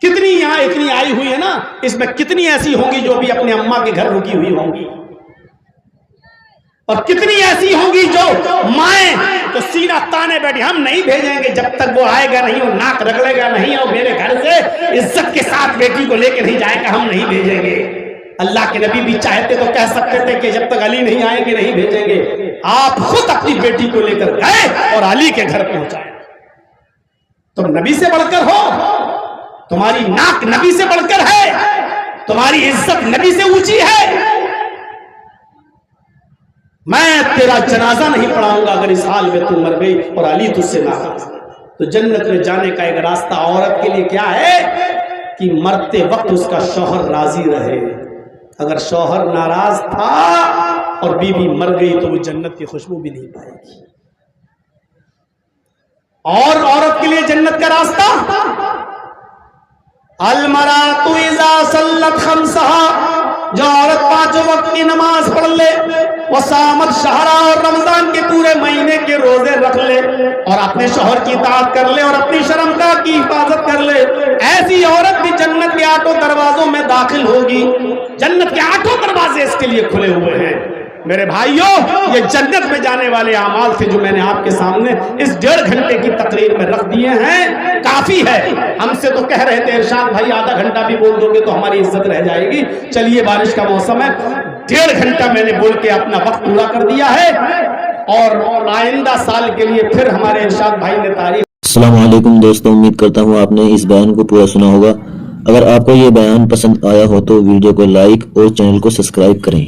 S1: کتنی یہاں اتنی آئی ہوئی ہے نا, اس میں کتنی ایسی ہوں گی جو بھی اپنے اماں کے گھر رکی ہوئی ہوں گی. اور کتنی ایسی ہوں گی جو مائیں تو سینہ تانے بیٹھی ہم نہیں بھیجیں گے جب تک وہ آئے گا نہیں اور ناک رگڑے گا نہیں اور میرے گھر سے عزت کے ساتھ بیٹی کو لے کے نہیں جائے گا ہم نہیں بھیجیں گے. اللہ کے نبی بھی چاہتے تو کہہ سکتے تھے کہ جب تک علی نہیں آئیں گے نہیں بھیجیں گے. آپ خود اپنی بیٹی کو لے کر گئے اور علی کے گھر پہنچائے. تم نبی سے بڑھ کر ہو, تمہاری ناک نبی سے بڑھ کر ہے, تمہاری عزت نبی سے اونچی ہے. میں تیرا جنازہ نہیں پڑھاؤں گا اگر اس حال میں تو مر گئی اور علی تجھ سے ناراض. تو جنت میں جانے کا ایک راستہ عورت کے لیے کیا ہے کہ مرتے وقت اس کا شوہر راضی رہے. اگر شوہر ناراض تھا اور بیوی مر گئی تو وہ جنت کی خوشبو بھی نہیں پائے گی. اور عورت کے لیے جنت کا راستہ المرأۃ اذا صلت خمسها, جو عورت پانچوں وقت کی نماز پڑھ لے, وصامت شہرا, اور رمضان کے پورے مہینے کے روزے رکھ لے اور اپنے شوہر کی اطاعت کر لے اور اپنی شرمگاہ کی حفاظت کر لے, ایسی عورت بھی جنت کے 8 دروازوں میں داخل ہوگی. جنت کے 8 دروازے اس کے لیے کھلے ہوئے ہیں. میرے بھائیوں, یہ جنت میں جانے والے اعمال تھے جو میں نے آپ کے سامنے اس 1.5 گھنٹے کی تقریر میں رکھ دیے ہیں. کافی ہے. ہم سے تو کہہ رہے تھے ارشاد بھائی آدھا گھنٹہ بھی بول دو گے تو ہماری عزت رہ جائے گی. چلیے بارش کا موسم ہے, 1.5 گھنٹہ میں نے بول کے اپنا وقت پورا کر دیا ہے اور آئندہ سال کے لیے پھر ہمارے ارشاد بھائی نے تاریخ.
S2: السلام علیکم دوستوں, امید کرتا ہوں آپ نے اس بیان کو پورا سنا ہوگا. اگر آپ کو یہ بیان پسند آیا ہو تو ویڈیو کو لائک اور چینل کو سبسکرائب کریں.